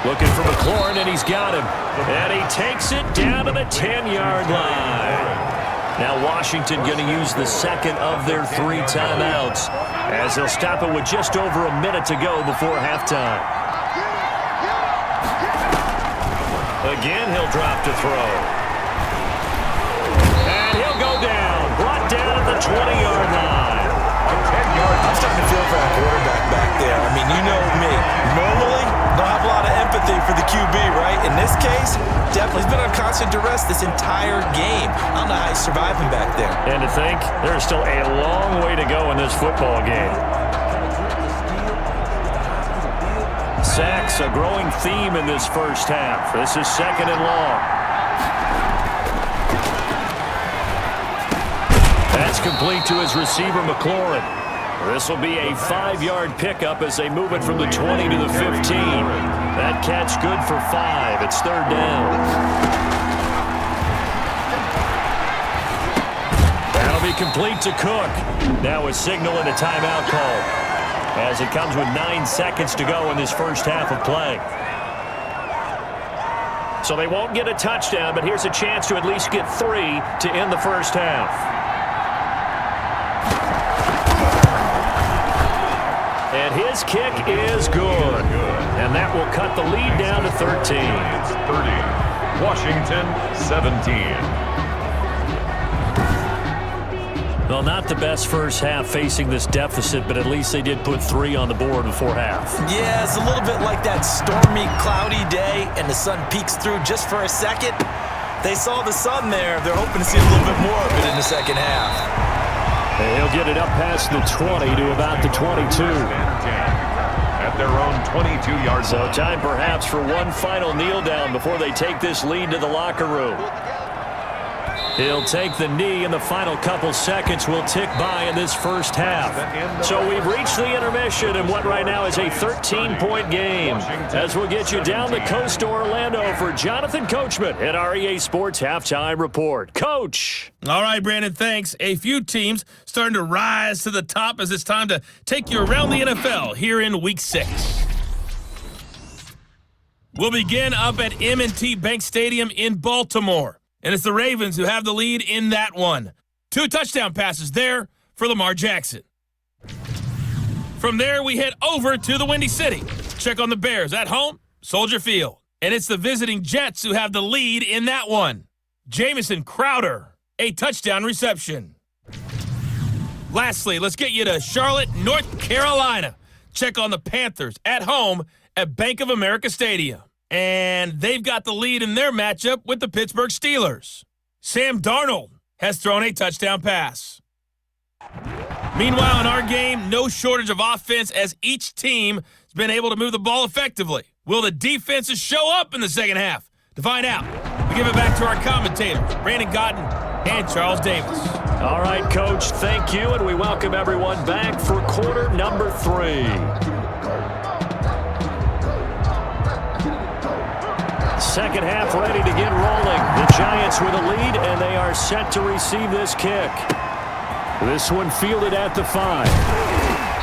Looking for McLaurin, and he's got him. And he takes it down to the 10-yard line. Now Washington going to use the second of their 3 timeouts as they'll stop it with just over a minute to go before halftime. Again, he'll drop to throw. And he'll go down. Brought down at the 20-yard line. I'm starting to feel for that quarterback back there. I mean, you know me. Normally, don't have a lot of empathy for the QB, right? In this case, definitely. He's been on constant duress this entire game. I don't know how he's surviving back there. And to think, there's still a long way to go in this football game. Sacks, a growing theme in this first half. This is 2nd and long. That's complete to his receiver, McLaurin. This will be a 5-yard pickup as they move it from the 20 to the 15. That catch good for 5. It's 3rd down. That'll be complete to Cook. Now a signal and a timeout call as it comes with 9 seconds to go in this first half of play. So they won't get a touchdown, but here's a chance to at least get 3 to end the first half. And his kick is good. And that will cut the lead down to 13. It's 30. Washington, 17. Well, not the best first half facing this deficit, but at least they did put 3 on the board before half. Yeah, it's a little bit like that stormy, cloudy day, and the sun peeks through just for a second. They saw the sun there. They're hoping to see a little bit more of it in the second half. And he'll get it up past the 20 to about the 22. At their own 22-yard So line. time perhaps for one final kneel down before they take this lead to the locker room. He'll take the knee, and the final couple seconds will tick by in this first half. So we've reached the intermission in what right now is a 13-point game. As we'll get you down the coast to Orlando for Jonathan Coachman at our EA Sports Halftime Report. Coach! All right, Brandon, thanks. A few teams starting to rise to the top as it's time to take you around the NFL here in Week 6. We'll begin up at M&T Bank Stadium in Baltimore. And it's the Ravens who have the lead in that one. 2 touchdown passes there for Lamar Jackson. From there, we head over to the Windy City. Check on the Bears at home, Soldier Field. And it's the visiting Jets who have the lead in that one. Jamison Crowder, a touchdown reception. Lastly, let's get you to Charlotte, North Carolina. Check on the Panthers at home at Bank of America Stadium. And they've got the lead in their matchup with the Pittsburgh Steelers. Sam Darnold has thrown a touchdown pass. Meanwhile, in our game, no shortage of offense as each team has been able to move the ball effectively. Will the defenses show up in the second half? To find out, we give it back to our commentators, Brandon Gaudin and Charles Davis. All right, Coach, thank you, and we welcome everyone back for quarter number 3. Second half ready to get rolling. The Giants with a lead, and they are set to receive this kick. This one fielded at the 5.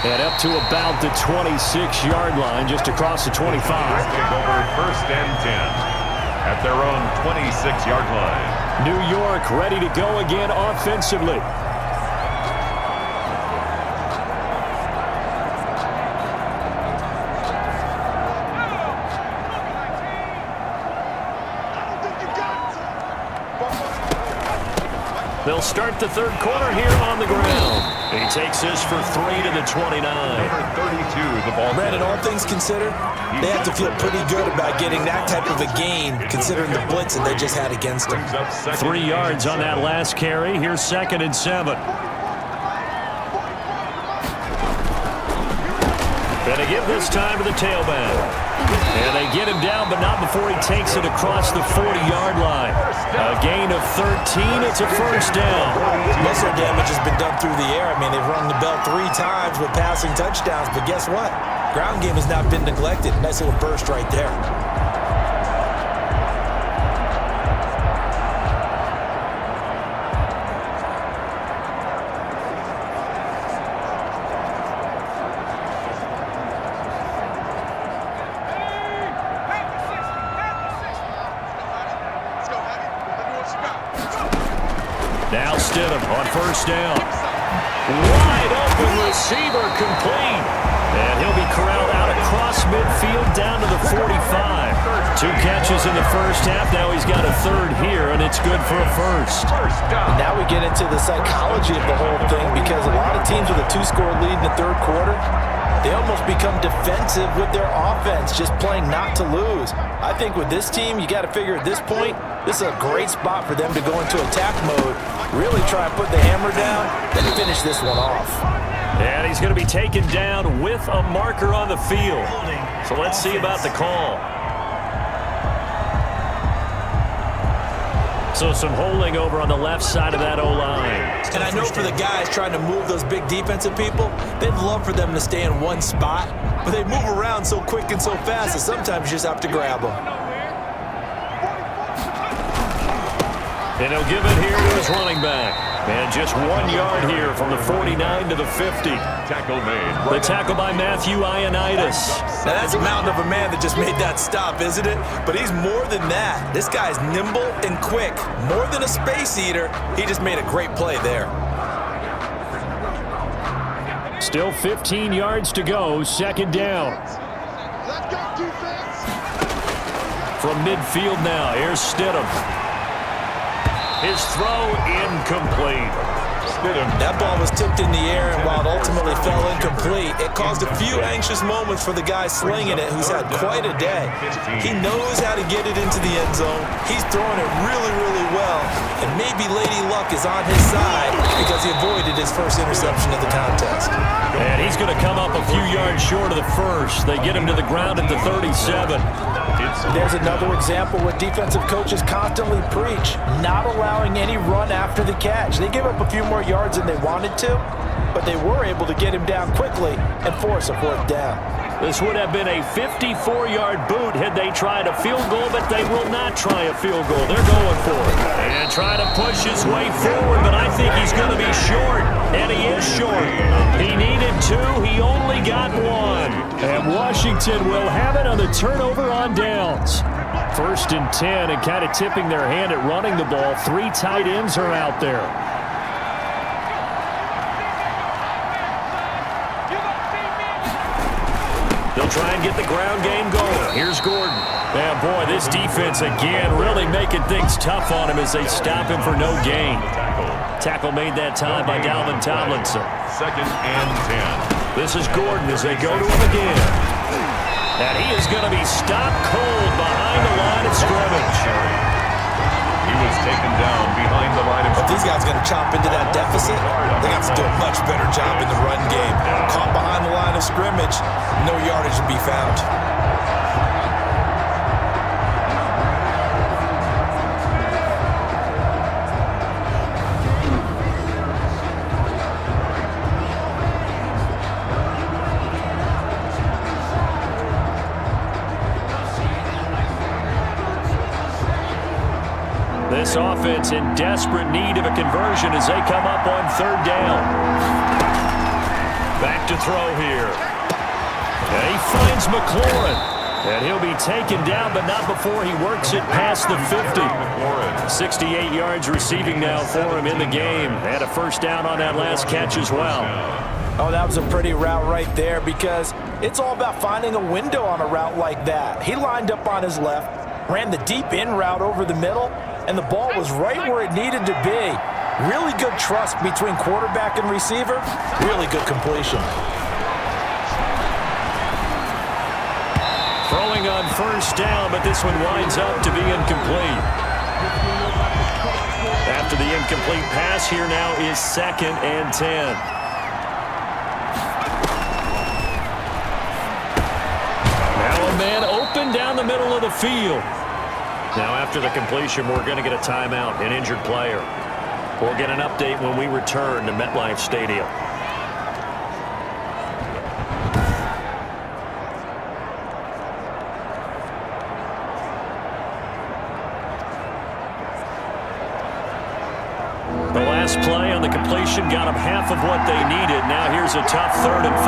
And up to about the 26-yard line, just across the 25. Take over 1st and 10 at their own 26-yard line. New York ready to go again offensively. They'll start the third quarter here on the ground. He takes this for 3 to the 29. Number 32, the ball. Brandon, all things considered, they have to feel pretty good about getting that type of a gain, considering the blitz that they just had against them. 3 yards on that last carry. Here's 2nd and 7. Gonna give this time to the tailback. And they get him down, but not before he takes it across the 40-yard line. A gain of 13. It's a first down. Muscle damage has been done through the air. I mean, they've rung the bell 3 times with passing touchdowns, but guess what? Ground game has not been neglected. Nice little burst right there. Now Stidham on first down. Wide open receiver complete. And he'll be corralled out across midfield down to the 45. 2 catches in the first half. Now he's got a third here, and it's good for a first. And now we get into the psychology of the whole thing, because a lot of teams with a 2-score lead in the third quarter, they almost become defensive with their offense, just playing not to lose. I think with this team, you got to figure at this point, this is a great spot for them to go into attack mode, really try and put the hammer down, then finish this one off. And he's going to be taken down with a marker on the field. So let's see about the call. So some holding over on the left side of that O-line. And I know for the guys trying to move those big defensive people, they'd love for them to stay in one spot, but they move around so quick and so fast that sometimes you just have to grab them. And he'll give it here to his running back. And just 1 yard here from the 49 to the 50. Tackle made. The tackle by Matthew Ioannidis. Now that's a mountain of a man that just made that stop, isn't it? But he's more than that. This guy's nimble and quick. More than a space eater, he just made a great play there. Still 15 yards to go, second down. From midfield now, here's Stidham. His throw incomplete. That ball was tipped in the air, and while it ultimately fell incomplete, it caused a few anxious moments for the guy slinging it, who's had quite a day. He knows how to get it into the end zone. He's throwing it really, really well, and maybe Lady Luck is on his side because he avoided his first interception of the contest. And he's going to come up a few yards short of the first. They get him to the ground at the 37. There's another example where defensive coaches constantly preach, not allowing any run after the catch. They give up a few more yards than they wanted to, but they were able to get him down quickly and force a fourth down. This would have been a 54-yard boot had they tried a field goal, but they will not try a field goal. They're going for it. And trying to push his way forward, but I think he's going to be short. And he is short. He needed 2. He only got 1. And Washington will have it on the turnover on downs. 1st and 10, and kind of tipping their hand at running the ball. 3 tight ends are out there. They'll try and get the ground game going. Here's Gordon. And boy, this defense again really making things tough on him as they stop him for no gain. Tackle made that time by Dalvin Tomlinson. 2nd and 10. This is Gordon as they go to him again. And he is going to be stopped cold behind the line of scrimmage. He was taken down behind the line of If these guys are going to chop into that deficit, they have to do a much better job in the run game. Caught behind the line of scrimmage, no yardage to be found. This offense in desperate need of a conversion as they come up on 3rd down. Back to throw here. And he finds McLaurin. And he'll be taken down, but not before he works it past the 50. 68 yards receiving now for him in the game. And a first down on that last catch as well. Oh, that was a pretty route right there, because it's all about finding a window on a route like that. He lined up on his left, ran the deep in route over the middle, and the ball was right where it needed to be. Really good trust between quarterback and receiver. Really good completion. Throwing on first down, but this one winds up to be incomplete. After the incomplete pass, here now is 2nd and 10. man open down the middle of the field. Now after the completion, we're going to get a timeout, an injured player. We'll get an update when we return to MetLife Stadium. The last play on the completion got them half of what they needed. Now here's a tough 3rd and 5.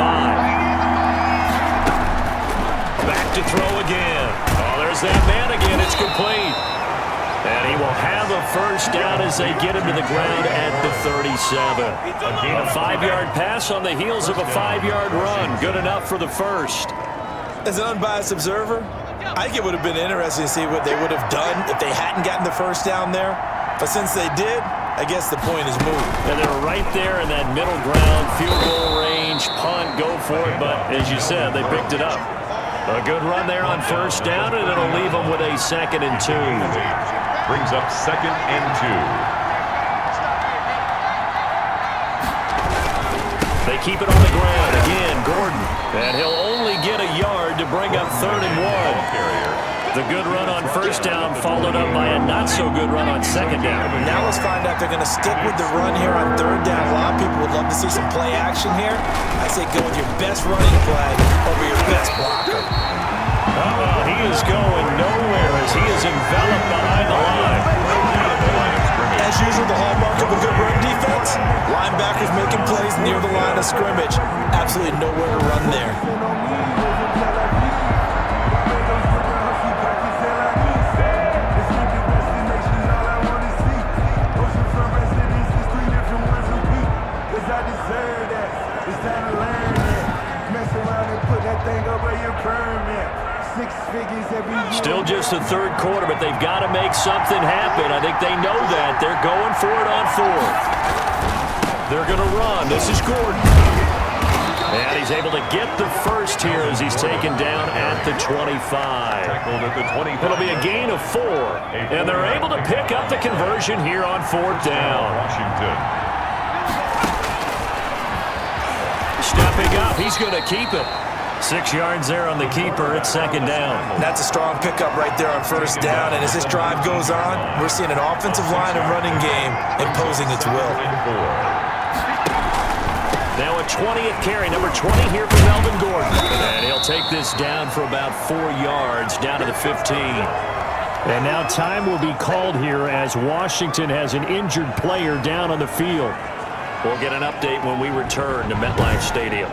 Back to throw again. Oh, there's that man again. It's complete. And he will have a first down as they get him to the ground at the 37. A 5-yard pass on the heels of a 5-yard run. Good enough for the first. As an unbiased observer, I think it would have been interesting to see what they would have done if they hadn't gotten the first down there. But since they did, I guess the point is moved. And they're right there in that middle ground, field goal range, punt, go for it. But as you said, they picked it up. A good run there on first down, and it'll leave them with a 2nd and 2. Brings up 2nd and 2. They keep it on the ground. Again, Gordon. And he'll only get a yard to bring up 3rd and 1. The good run on first down followed up by a not-so-good run on 2nd down. Now let's find out if they're going to stick with the run here on 3rd down. A lot of people would love to see some play action here. I say go with your best running play over your best blocker. He is going nowhere as he is enveloped behind the line. As usual, the hallmark of a good run defense, linebackers making plays near the line of scrimmage. Absolutely nowhere to run there. Still just the 3rd quarter, but they've got to make something happen. I think they know that. They're going for it on 4th. They're going to run. This is Gordon. And he's able to get the first here as he's taken down at the 25. It'll be a gain of 4. And they're able to pick up the conversion here on 4th down. Washington. Stepping up, he's going to keep it. 6 yards there on the keeper. It's 2nd down. That's a strong pickup right there on first down. And as this drive goes on, we're seeing an offensive line and running game imposing its will. Now a 20th carry, number 20 here for Melvin Gordon. And he'll take this down for about 4 yards, down to the 15. And now time will be called here as Washington has an injured player down on the field. We'll get an update when we return to MetLife Stadium.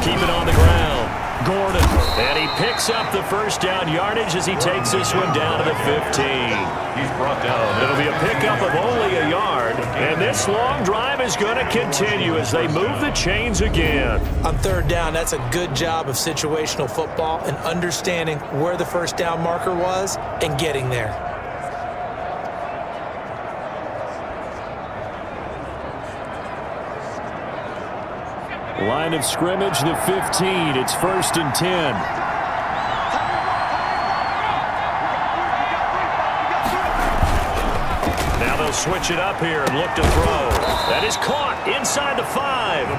Keep it on the ground. Gordon. And he picks up the first down yardage as he takes this one down to the 15. He's brought down. It'll be a pickup of only a yard. And this long drive is going to continue as they move the chains again. On 3rd down, that's a good job of situational football and understanding where the first down marker was and getting there. Line of scrimmage, the 15. It's 1st and 10. Now they'll switch it up here and look to throw. That is caught inside the 5.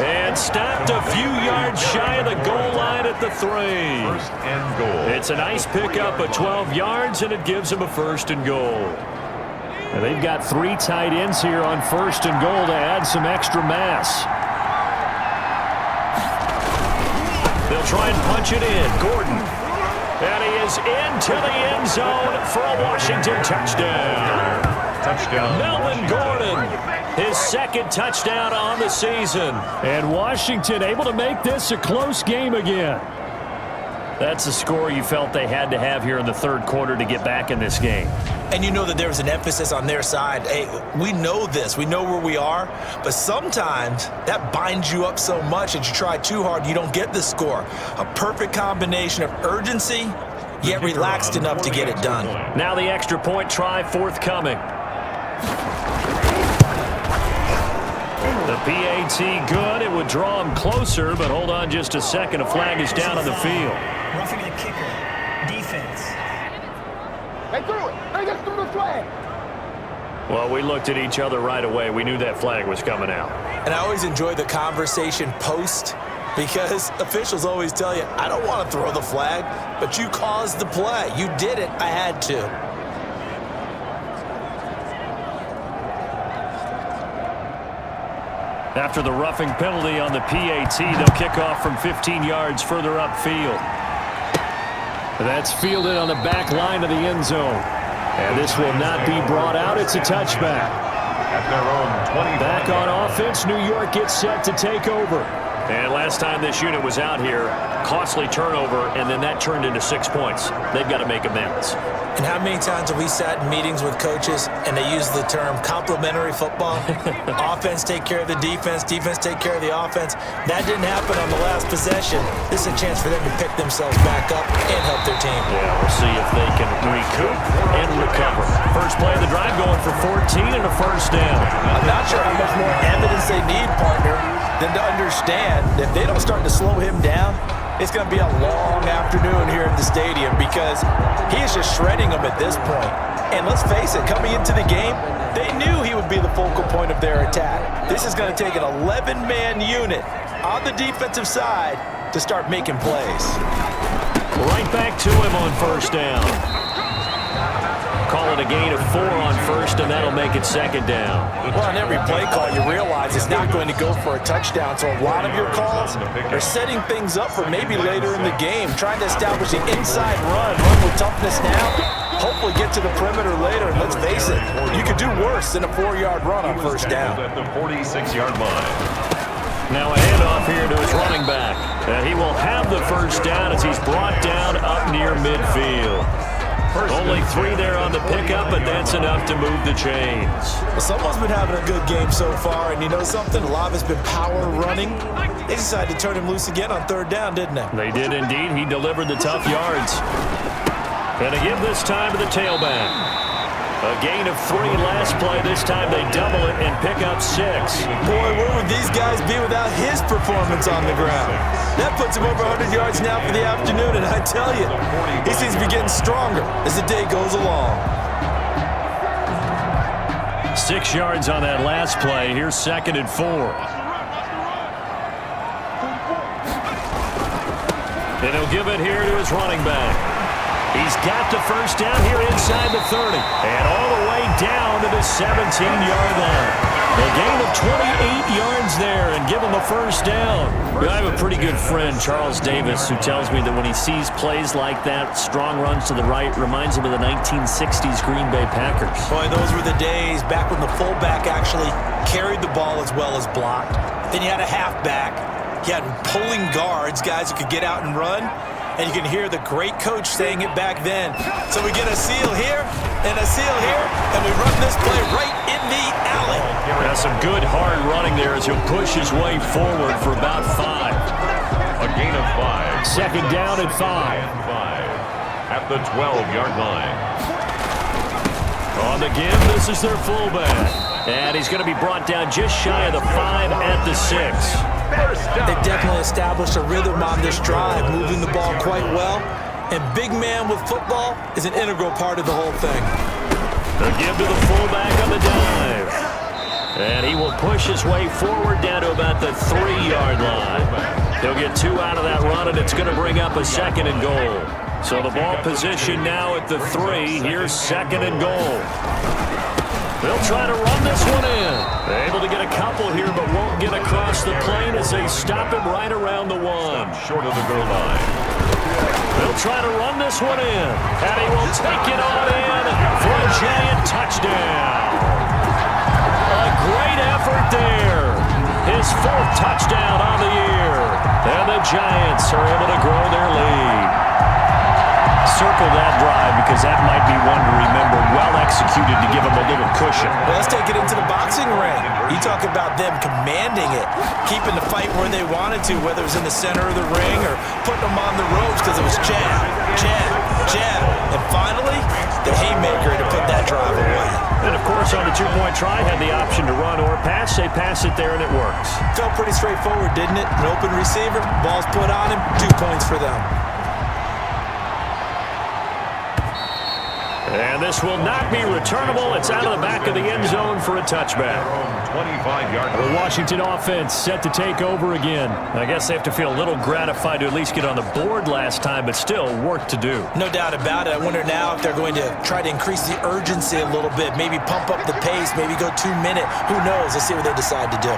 And stopped a few yards shy of the goal line at the 3. 1st and goal. It's a nice pickup of 12 yards, and it gives them a 1st and goal. And they've got 3 tight ends here on 1st and goal to add some extra mass. They'll try and punch it in. Gordon. And he is into the end zone for a Washington touchdown. Touchdown. Melvin Gordon, his 2nd touchdown on the season. And Washington able to make this a close game again. That's the score you felt they had to have here in the 3rd quarter to get back in this game. And you know that there's an emphasis on their side. Hey, we know this. We know where we are. But sometimes that binds you up so much that you try too hard, you don't get the score. A perfect combination of urgency, yet relaxed enough to get it done. Now the extra point try forthcoming. The PAT good. It would draw him closer, but hold on just a second. A flag is down on the field. Roughing the kicker. Defense. They threw it. They just threw the flag. Well, we looked at each other right away. We knew that flag was coming out. And I always enjoy the conversation post because officials always tell you, I don't want to throw the flag, but you caused the play. You did it. I had to. After the roughing penalty on the PAT, they'll kick off from 15 yards further upfield. That's fielded on the back line of the end zone. And this will not be brought out. It's a touchback. At their own 20. Back on offense, New York gets set to take over. And last time this unit was out here, costly turnover, and then that turned into 6 points. They've got to make amends. And how many times have we sat in meetings with coaches and they use the term complementary football? Offense take care of the defense, defense take care of the offense. That didn't happen on the last possession. This is a chance for them to pick themselves back up and help their team. Yeah, we'll see if they can recoup and recover. First play of the drive going for 14 and a first down. I'm not sure how much more evidence they need, partner, than to understand that if they don't start to slow him down, it's going to be a long afternoon here at the stadium because he is just shredding them at this point. And let's face it, coming into the game, they knew he would be the focal point of their attack. This is going to take an 11-man unit on the defensive side to start making plays. Right back to him on first down. Call it a gain of 4 on first, and that'll make it second down. Well, on every play call, you realize it's not going to go for a touchdown, so a lot of your calls are setting things up for maybe later in the game, trying to establish the inside run with toughness now, hopefully get to the perimeter later, and let's face it, you could do worse than a 4-yard run on first down. At the 46-yard line. Now a handoff here to his running back. He will have the first down as he's brought down up near midfield. Only 3 there on the pickup, but that's enough to move the chains. Well, someone's been having a good game so far, and you know something? A lot of it's been power running. They decided to turn him loose again on third down, didn't they? They did indeed. He delivered the tough yards. And a give this time to the tailback. A gain of 3 last play. This time they double it and pick up 6. Boy, where would these guys be without his performance on the ground? That puts him over 100 yards now for the afternoon, and I tell you, he seems to be getting stronger as the day goes along. 6 yards on that last play. Here's second and 4. And he'll give it here to his running back. He's got the first down here inside the 30. And all the way down to the 17-yard line. A gain of 28 yards there and give him a first down. I have a pretty good friend, Charles Davis, who tells me that when he sees plays like that, strong runs to the right, reminds him of the 1960s Green Bay Packers. Boy, those were the days back when the fullback actually carried the ball as well as blocked. Then you had a halfback. You had pulling guards, guys who could get out and run. And you can hear the great coach saying it back then. So we get a seal here and a seal here, and we run this play right in the alley. That's some good hard running there as he'll push his way forward for about 5. A gain of 5. Second down at 5. At the 12-yard line. On the give, this is their fullback. And he's going to be brought down just shy of the 5 at the 6. They definitely established a rhythm on this drive, moving the ball quite well. And big man with football is an integral part of the whole thing. The give to the fullback on the dive. And he will push his way forward down to about the 3-yard line. He'll get 2 out of that run, and it's going to bring up a second and goal. So the ball position now at the 3. Here's second and goal. They'll try to run this one in. They're able to get a couple here, but won't get across the plane as they stop him right around the 1. Short of the goal line. They'll try to run this one in. And he will take it on in for a giant touchdown. A great effort there. His 4th touchdown on the year. And the Giants are able to grow their lead. Circle that drive because that might be one to remember. Well executed to give them a little cushion. Well, let's take it into the boxing ring. You talk about them commanding it, keeping the fight where they wanted to, whether it was in the center of the ring or putting them on the ropes because it was jab, jab, jab. And finally, the haymaker to put that drive away. And, of course, on the the two-point try, had the option to run or pass. They pass it there, and it works. Felt pretty straightforward, didn't it? An open receiver, ball's put on him, 2 points for them. And this will not be returnable. It's out of the back of the end zone for a touchback. 25-yard The Washington offense set to take over again. I guess they have to feel a little gratified to at least get on the board last time, but still work to do. No doubt about it. I wonder now if they're going to try to increase the urgency a little bit, maybe pump up the pace, maybe go 2-minute. Who knows? Let's see what they decide to do.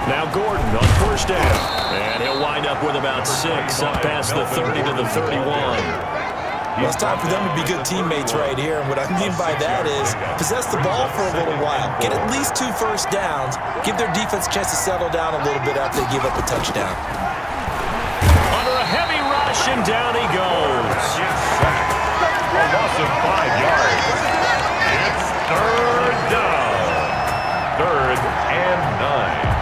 Now Gordon on first down. And he'll wind up with about 6 up past the 30 to the 31. Well, it's time for them to be good teammates right here. And what I mean by that is possess the ball for a little while. Get at least 2 first downs. Give their defense a chance to settle down a little bit after they give up a touchdown. Under a heavy rush, and down he goes. A loss of 5 yards. It's third down. 3rd and 9.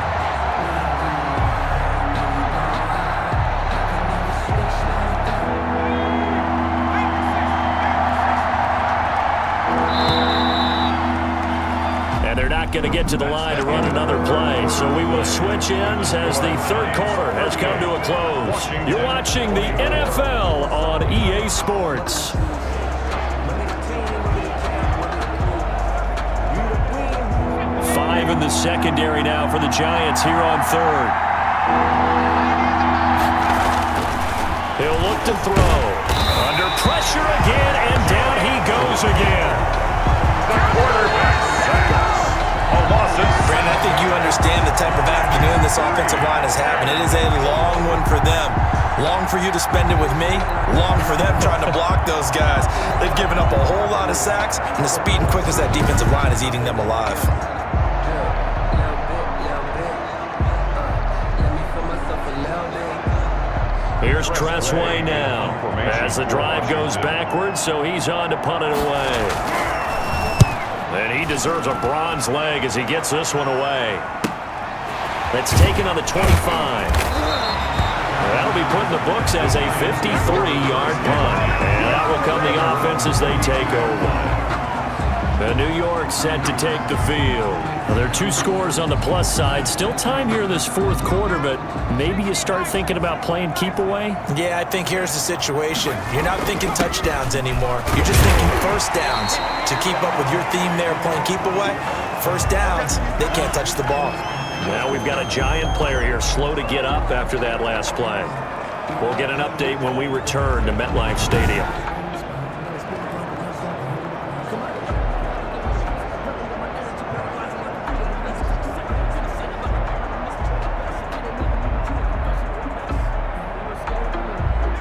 Going to get to the line to run another play. So we will switch ends as the third quarter has come to a close. You're watching the NFL on EA Sports. Five in the secondary now for the Giants here on third. He'll look to throw. Under pressure again, and down he goes again. The quarterback sacks. Brandon, I think you understand the type of afternoon this offensive line is having. It is a long one for them. Long for you to spend it with me. Long for them trying to block those guys. They've given up a whole lot of sacks, and the speed and quickness of that defensive line is eating them alive. Here's Tressway now as the drive goes backwards, so he's on to punt it away. And he deserves a bronze leg as he gets this one away. That's taken on the 25. That'll be put in the books as a 53-yard punt. And that will come the offense as they take over. The New York set to take the field. Well, there are 2 scores on the plus side. Still time here in this fourth quarter, but maybe you start thinking about playing keep away? Yeah, I think here's the situation. You're not thinking touchdowns anymore. You're just thinking first downs. To keep up with your theme there, playing keep away, first downs, they can't touch the ball. Now we've got a Giant player here slow to get up after that last play. We'll get an update when we return to MetLife Stadium.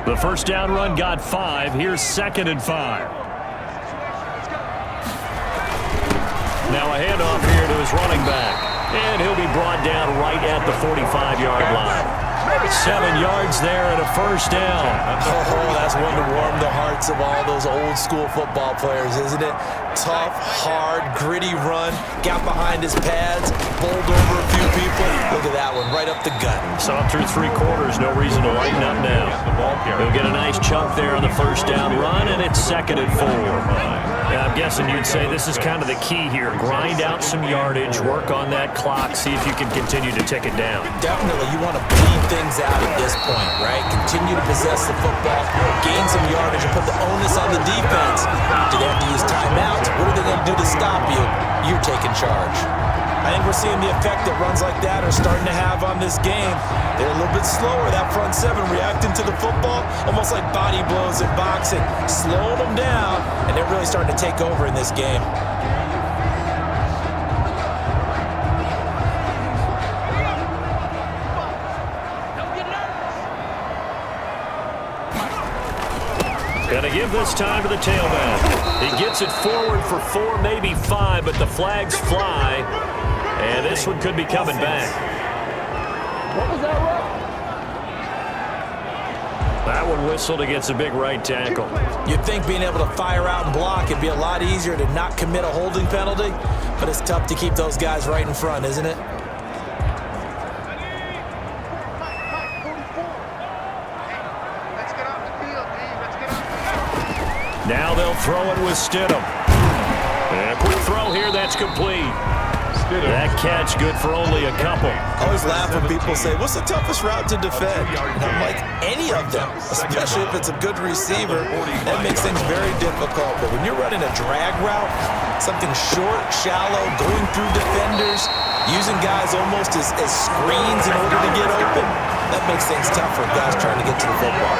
The first down run got 5. Here's 2nd and 5. Now a handoff here to his running back. And he'll be brought down right at the 45-yard line. 7 yards there and a first down. Oh, that's one to warm the hearts of all those old-school football players, isn't it? Tough, hard, gritty run. Got behind his pads, bowled over a few people. Look at that one, right up the gut. Saw through 3 quarters, no reason to lighten up now. He'll get a nice chunk there on the first down run, and it's 2nd and 4. Now, I'm guessing you'd say this is kind of the key here. Grind out some yardage, work on that clock, see if you can continue to tick it down. Definitely, you want to bleed things out at this point, right? Continue to possess the football, gain some yardage, and put the onus on the defense. Do they have to use timeouts? What are they going to do to stop you? You're taking charge. I think we're seeing the effect that runs like that are starting to have on this game. They're a little bit slower, that front 7 reacting to the football, almost like body blows in boxing, slowing them down, and they're really starting to take over in this game. Gonna give this time to the tailback. He gets it forward for 4, maybe 5, but the flags fly. And this one could be coming back. What was that, ref? That one whistled against a big right tackle. You'd think being able to fire out and block it'd be a lot easier to not commit a holding penalty, but it's tough to keep those guys right in front, isn't it? Now they'll throw it with Stidham. And a quick throw here, that's complete. That catch good for only a couple. I always laugh when people say, what's the toughest route to defend? And I'm like, any of them, especially if it's a good receiver. That makes things very difficult. But when you're running a drag route, something short, shallow, going through defenders, using guys almost as screens in order to get open, that makes things tough for guys trying to get to the football.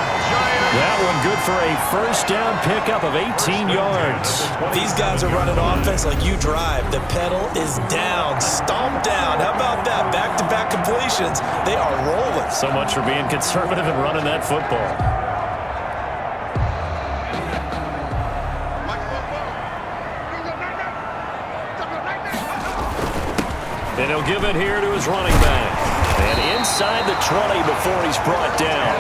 That one good for a first down pickup of 18 yards. These guys are running offense like you drive. The pedal is down, stomp down. How about that? Back-to-back completions. They are rolling. So much for being conservative and running that football. And he'll give it here to his running back. And inside the 20 before he's brought down.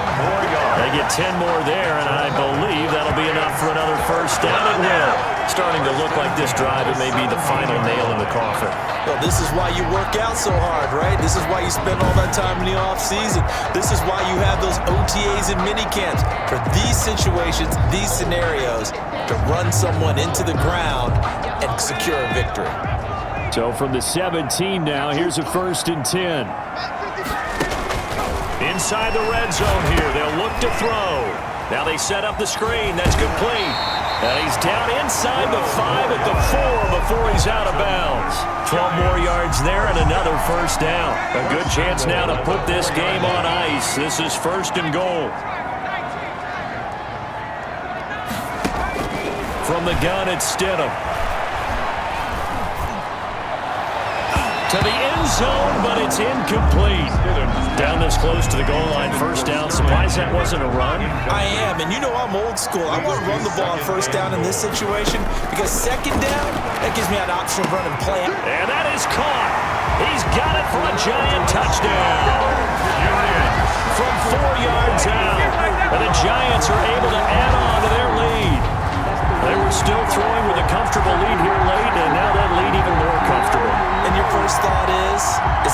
They get 10 more there, and I believe that'll be enough for another first down. It will. Starting to look like this drive, it may be the final nail in the coffin. Well, this is why you work out so hard, right? This is why you spend all that time in the offseason. This is why you have those OTAs and minicamps. For these situations, these scenarios, to run someone into the ground and secure a victory. So from the 17 now, here's a 1st and 10. Inside the red zone here, they'll look to throw. Now they set up the screen, that's complete. And he's down inside the 5 at the 4 before he's out of bounds. 12 more yards there and another first down. A good chance now to put this game on ice. This is 1st and goal. From the gun, it's Stidham. To the end zone, but it's incomplete. Down this close to the goal line, first down. Surprised that wasn't a run? I am, and you know I'm old school. I wouldn't run the ball on first down in this situation because second down, that gives me an option of running play. And that is caught. He's got it for a giant touchdown. From 4 yards out, and the Giants are able to add on to their lead. They were still throwing with a comfortable lead here late, and now that lead even more comfortable. And your first thought is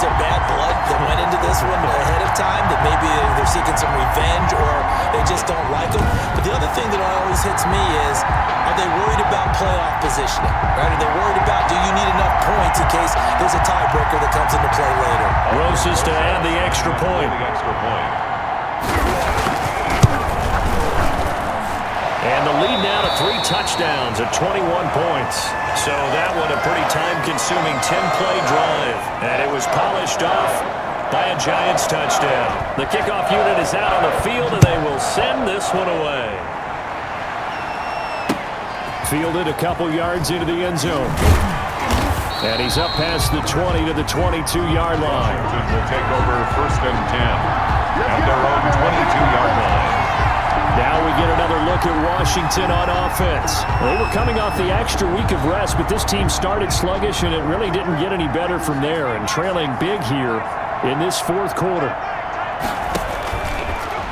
there bad blood that went into this one ahead of time, that maybe they're seeking some revenge or they just don't like them? But the other thing that always hits me is, are they worried about playoff positioning? Right? Are they worried about, do you need enough points in case there's a tiebreaker that comes into play later? Roses to add the extra point. And the lead now to 3 touchdowns at 21 points. So that one a pretty time-consuming 10-play drive. And it was polished off by a Giants touchdown. The kickoff unit is out on the field, and they will send this one away. Fielded a couple yards into the end zone. And he's up past the 20 to the 22-yard line. Will take over 1st and 10 at their own 22-yard line. Now we get another look at Washington on offense. They were coming off the extra week of rest, but this team started sluggish, and it really didn't get any better from there, and trailing big here in this 4th quarter.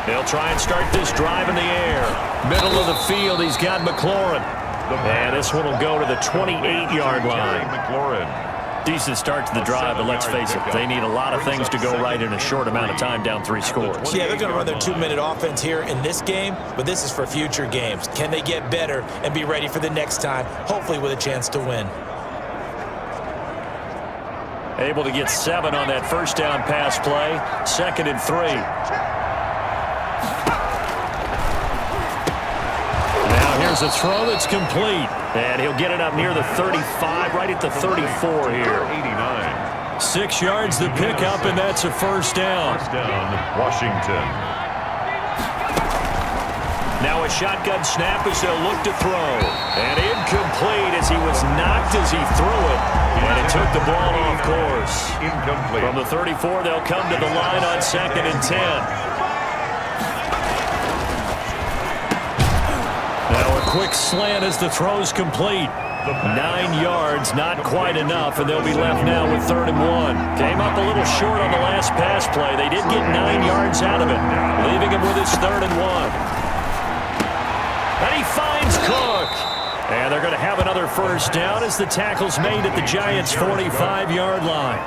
They'll try and start this drive in the air. Middle of the field, he's got McLaurin. And this one will go to the 28-yard line. Decent start to the drive, but let's face it, they need a lot of things to go right in a short amount of time, down 3 scores. Yeah, they're going to run their 2-minute offense here in this game, but this is for future games. Can they get better and be ready for the next time, hopefully with a chance to win? Able to get 7 on that first down pass play. 2nd and 3. Now here's a throw that's complete. And he'll get it up near the 35, right at the 34 here. 6 yards the pickup, and that's a first down. First down, Washington. Now a shotgun snap as they'll look to throw. And incomplete as he was knocked as he threw it. And it took the ball off course. Incomplete. From the 34, they'll come to the line on 2nd and 10. Now a quick slant as the throw's complete. 9 yards, not quite enough, and they'll be left now with 3rd and 1. Came up a little short on the last pass play. They did get 9 yards out of it, leaving him with his 3rd and 1. And he finds Cook. And they're going to have another first down as the tackle's made at the Giants' 45-yard line.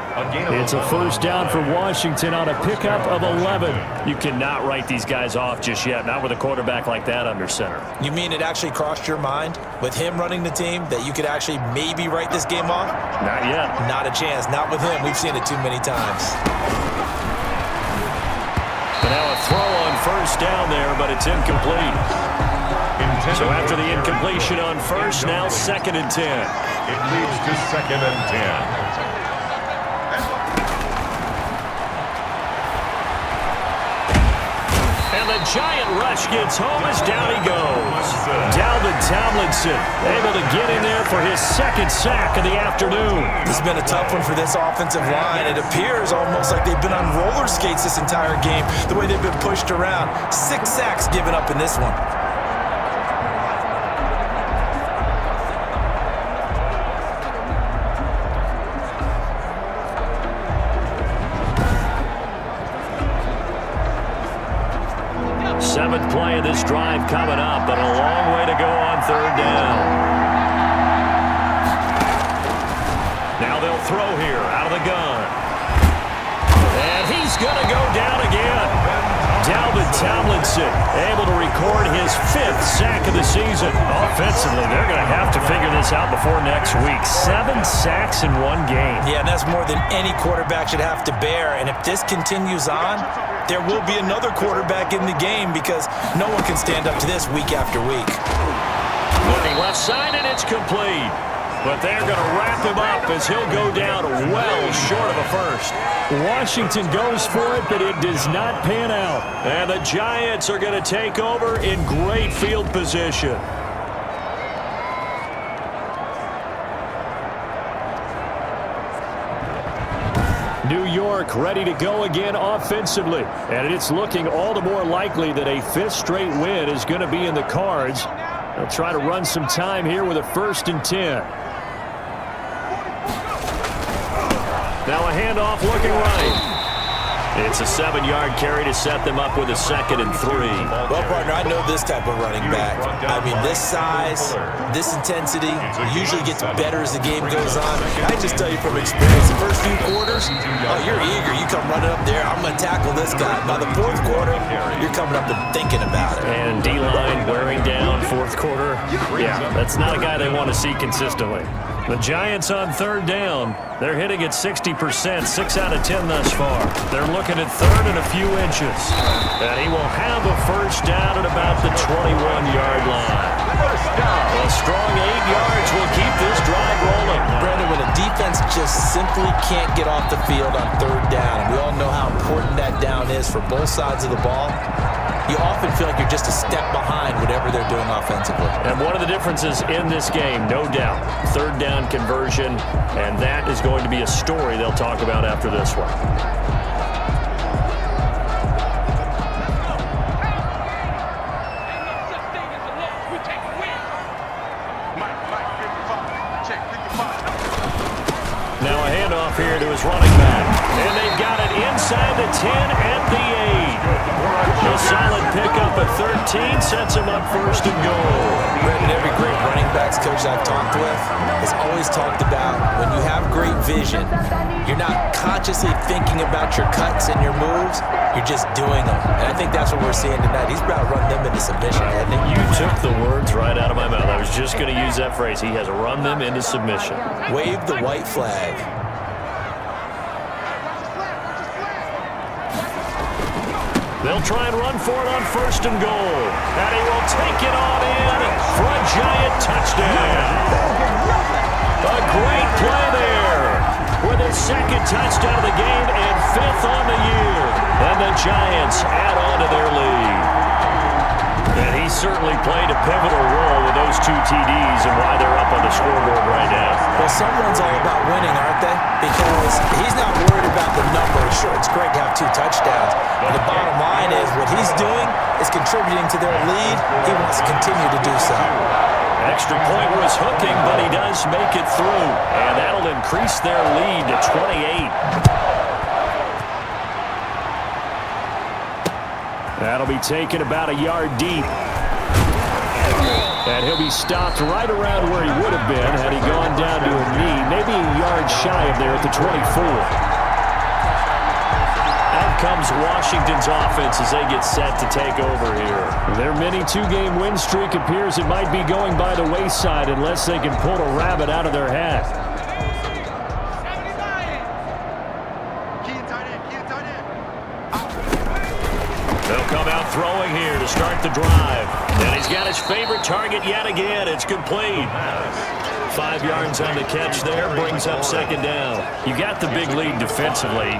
It's a first down for Washington on a pickup of 11. You cannot write these guys off just yet, not with a quarterback like that under center. You mean it actually crossed your mind with him running the team that you could actually maybe write this game off? Not yet. Not a chance. Not with him. We've seen it too many times. But now a throw on first down there, but it's incomplete. So after the incompletion on first, now 2nd and 10. It leads to 2nd and 10. And the giant rush gets home as down he goes. Dalvin Tomlinson able to get in there for his 2nd sack of the afternoon. This has been a tough one for this offensive line. It appears almost like they've been on roller skates this entire game, the way they've been pushed around. 6 sacks given up in this one. Seventh play of this drive coming up, but a long way to go on 3rd down. Now they'll throw here out of the gun. And he's going to go down again. Dalvin Tomlinson able to record his 5th sack of the season. Offensively, they're going to have to figure this out before next week. 7 sacks in one game. Yeah, and that's more than any quarterback should have to bear. And if this continues on, there will be another quarterback in the game because no one can stand up to this week after week. Looking left side, and it's complete. But they're going to wrap him up as he'll go down well short of a first. Washington goes for it, but it does not pan out. And the Giants are going to take over in great field position. New York ready to go again offensively. And it's looking all the more likely that a 5th straight win is going to be in the cards. They'll try to run some time here with a 1st and 10. Now a handoff looking right. It's a 7-yard carry to set them up with a 2nd and 3. Well, partner, I know this type of running back. I mean, this size, this intensity usually gets better as the game goes on. I just tell you from experience, the first few quarters, oh, you're eager. You come running up there, I'm going to tackle this guy. By the 4th quarter, you're coming up and thinking about it. And D-line wearing down 4th quarter. Yeah, that's not a guy they want to see consistently. The Giants on 3rd down. They're hitting at 60%, 6 out of 10 thus far. They're looking at 3rd and a few inches. And he will have a first down at about the 21-yard line. A strong 8 yards will keep this drive rolling. Brandon, when a defense just simply can't get off the field on 3rd down, and we all know how important that down is for both sides of the ball, you often feel like you're just a step behind whatever they're doing offensively. And one of the differences in this game, no doubt, 3rd down conversion, and that is going to be a story they'll talk about after this one. Now a handoff here to his running back. And they've got it inside the 10 at the 8. A solid pickup at 13 sets him up 1st and goal. Brandon, every great running backs coach I've talked with has always talked about when you have great vision, you're not consciously thinking about your cuts and your moves, you're just doing them. And I think that's what we're seeing tonight. He's about to run them into submission, hasn't he? You took the words right out of my mouth. I was just going to use that phrase. He has run them into submission. Wave the white flag. They'll try and run for it on 1st and goal. And he will take it on in for a Giant touchdown. A great play there with his 2nd touchdown of the game and 5th on the year. And the Giants add on to their lead. And he certainly played a pivotal role with those 2 TDs and why they're up on the scoreboard right now. Well, someone's all about winning, aren't they? Because he's not worried about the numbers. Sure, it's great to have 2 touchdowns. But the bottom line is what he's doing is contributing to their lead. He wants to continue to do so. Extra point was hooking, but he does make it through. And that'll increase their lead to 28. That'll be taken about a yard deep. And he'll be stopped right around where he would have been had he gone down to a knee, maybe a yard shy of there at the 24. Out comes Washington's offense as they get set to take over here. Their mini two-game win streak appears it might be going by the wayside unless they can pull a rabbit out of their hat. They'll come out throwing here to start the drive. And he's got his favorite target yet again. It's complete. 5 yards on the catch there, brings up second down. You got the big lead defensively.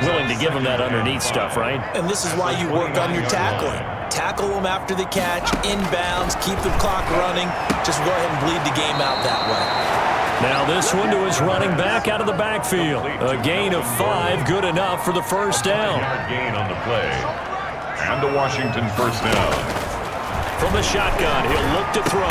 Willing to give him that underneath stuff, right? And this is why you work on your tackling. Tackle them after the catch, inbounds, keep the clock running. Just go ahead and bleed the game out that way. Now this one to his running back out of the backfield. A gain of 5, good enough for the first down. Gain on the play. And the Washington first down. From the shotgun, he'll look to throw.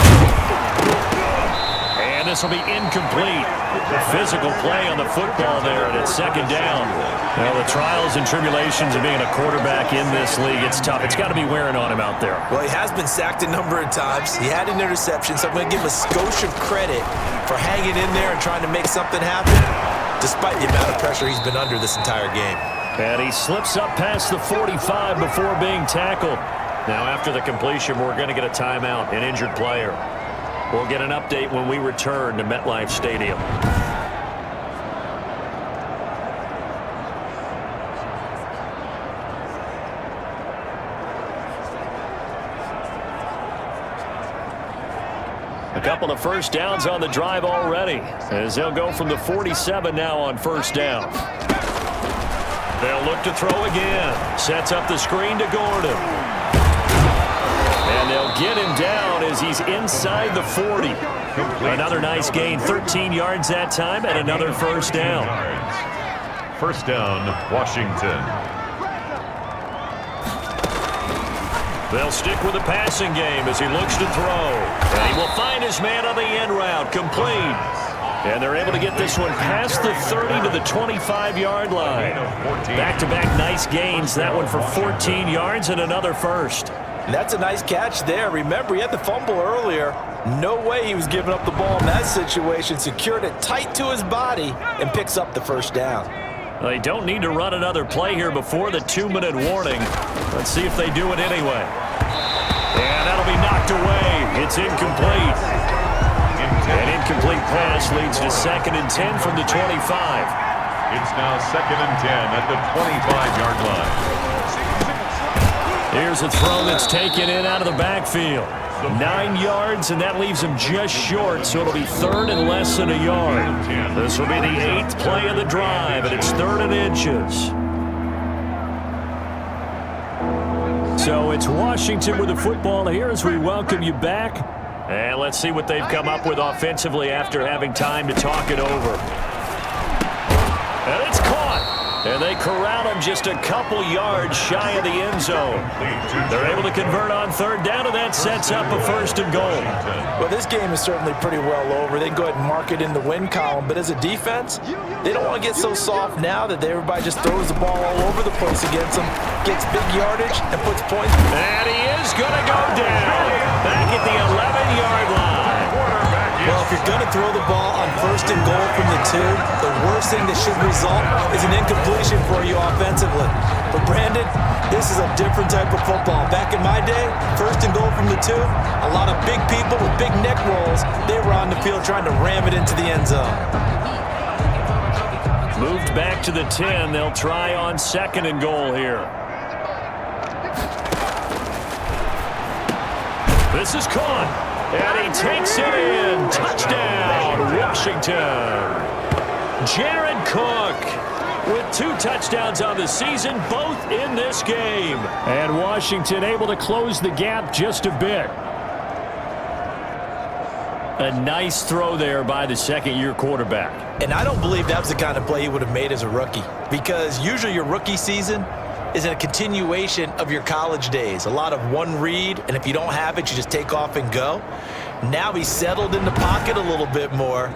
And this will be incomplete. A physical play on the football there, and it's second down. Well, the trials and tribulations of being a quarterback in this league, it's tough. It's got to be wearing on him out there. Well, he has been sacked a number of times. He had an interception, so I'm going to give him a skosh of credit for hanging in there and trying to make something happen, despite the amount of pressure he's been under this entire game. And he slips up past the 45 before being tackled. Now, after the completion, we're going to get a timeout, an injured player. We'll get an update when we return to MetLife Stadium. A couple of first downs on the drive already, as they'll go from the 47 now on first down. They'll look to throw again. Sets up the screen to Gordon. And they'll get him down as he's inside the 40. Another nice gain, 13 yards that time, and another first down. First down, Washington. They'll stick with the passing game as he looks to throw. And he will find his man on the end route, complete. And they're able to get this one past the 30 to the 25-yard line. Back-to-back nice gains, that one for 14 yards and another first. And that's a nice catch there. Remember, he had the fumble earlier. No way he was giving up the ball in that situation. Secured it tight to his body and picks up the first down. They don't need to run another play here before the 2-minute warning. Let's see if they do it anyway. And that'll be knocked away. It's incomplete. An incomplete pass leads to 2nd and 10 from the 25. It's now 2nd and 10 at the 25-yard line. Here's a throw that's taken in out of the backfield. 9 yards, and that leaves him just short, so it'll be 3rd and less than a yard. This will be the 8th play of the drive, and it's 3rd and inches. So it's Washington with the football here as we welcome you back. And let's see what they've come up with offensively after having time to talk it over. And it's caught. And they corral him just a couple yards shy of the end zone. They're able to convert on 3rd down, and that sets up a 1st and goal. Well, this game is certainly pretty well over. They can go ahead and mark it in the win column. But as a defense, they don't want to get so soft now that everybody just throws the ball all over the place against them, gets big yardage, and puts points. And he is going to go down back at the 11-yard line. Well, if you're going to throw the ball on 1st and goal from the 2, the worst thing that should result is an incompletion for you offensively. But, Brandon, this is a different type of football. Back in my day, 1st and goal from the 2, a lot of big people with big neck rolls, they were on the field trying to ram it into the end zone. Moved back to the 10. They'll try on 2nd and goal here. This is caught. And he takes it in. Touchdown, Washington. Jared Cook with 2 touchdowns on the season, both in this game. And Washington able to close the gap just a bit. A nice throw there by the 2nd-year quarterback. And I don't believe that was the kind of play he would have made as a rookie, because usually your rookie season is a continuation of your college days. A lot of one read, and if you don't have it, you just take off and go. Now he's settled in the pocket a little bit more,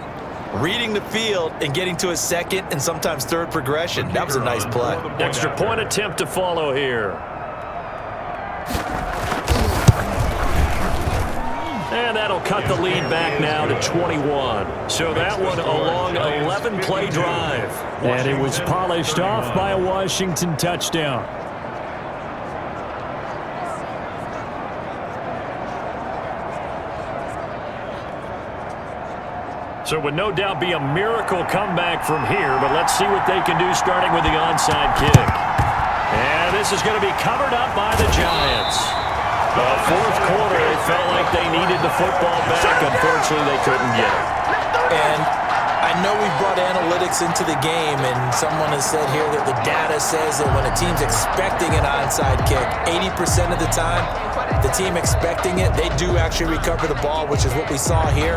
reading the field and getting to his 2nd and sometimes 3rd progression. That was a nice play. Extra point attempt to follow here. And that'll cut the lead back now to 21. So that one a long 11-play drive. And it was polished off by a Washington touchdown. So it would no doubt be a miracle comeback from here, but let's see what they can do starting with the onside kick. And this is going to be covered up by the Giants. The fourth quarter, it felt like they needed the football back. Unfortunately, they couldn't get it. And I know we brought analytics into the game, and someone has said here that the data says that when a team's expecting an onside kick, 80% of the time, the team expecting it, they do actually recover the ball, which is what we saw here.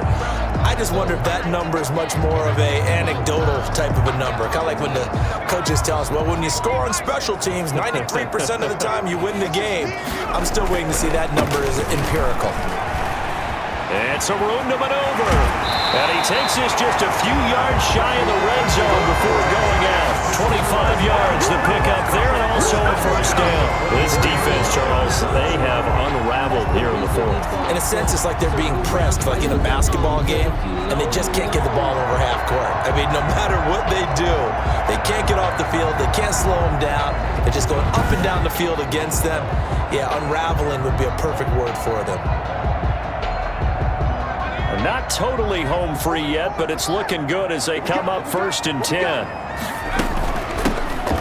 I just wonder if that number is much more of a anecdotal type of a number. Kind of like when the coaches tell us, well, when you score on special teams, 93% of the time you win the game. I'm still waiting to see that number is empirical. It's a room to maneuver. And he takes this just a few yards shy of the red zone before going out. 25 yards to pick up there and also a first down. This defense, Charles, they have unraveled here in the fourth. In a sense, it's like they're being pressed like in a basketball game, and they just can't get the ball over half court. I mean, no matter what they do, they can't get off the field. They can't slow them down. They're just going up and down the field against them. Yeah, unraveling would be a perfect word for them. Not totally home free yet, but it's looking good as they come up 1st and 10.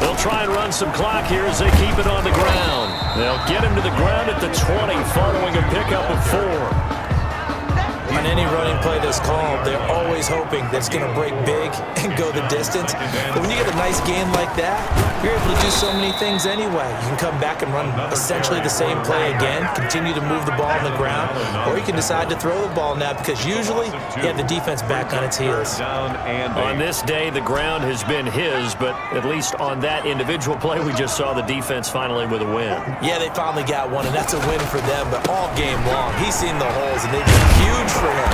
They'll try and run some clock here as they keep it on the ground. They'll get him to the ground at the 20 following a pickup of 4. On any running play that's called, they're always hoping that it's going to break big and go the distance. But when you get a nice gain like that, you're able to do so many things anyway. You can come back and run essentially the same play again, continue to move the ball on the ground, or you can decide to throw the ball now because usually you have the defense back on its heels. On this day, the ground has been his, but at least on that individual play, we just saw the defense finally with a win. Yeah, they finally got one, and that's a win for them, but all game long, he's seen the holes, and they've been huge for him.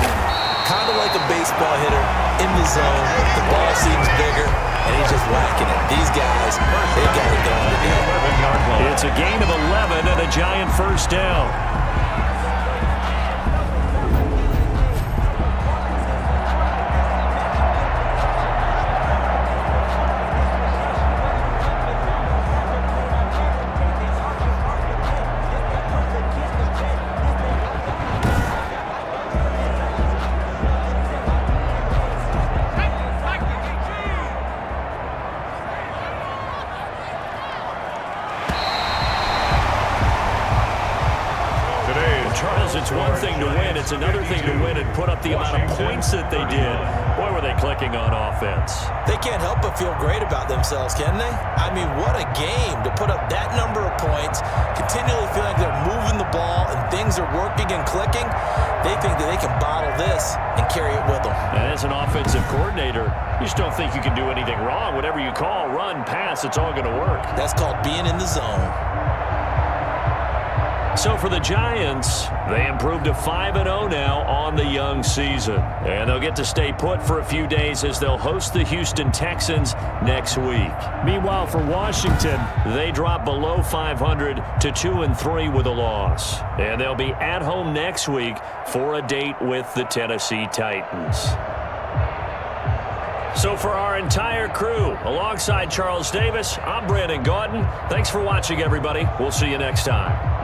Kind of like a baseball hitter in the zone. The ball seems bigger, and he's just whacking it. These guys, they got it going today. It's a gain of 11 and a Giant first down. It's one thing to win. It's another thing to win and put up the amount of points that they did. Boy, were they clicking on offense. They can't help but feel great about themselves, can they? I mean, what a game to put up that number of points, continually feel like they're moving the ball and things are working and clicking. They think that they can bottle this and carry it with them. And as an offensive coordinator, you just don't think you can do anything wrong. Whatever you call, run, pass, it's all going to work. That's called being in the zone. So for the Giants, they improved to 5-0 now on the young season. And they'll get to stay put for a few days as they'll host the Houston Texans next week. Meanwhile, for Washington, they drop below 500 to 2-3 with a loss. And they'll be at home next week for a date with the Tennessee Titans. So for our entire crew, alongside Charles Davis, I'm Brandon Gaudin. Thanks for watching, everybody. We'll see you next time.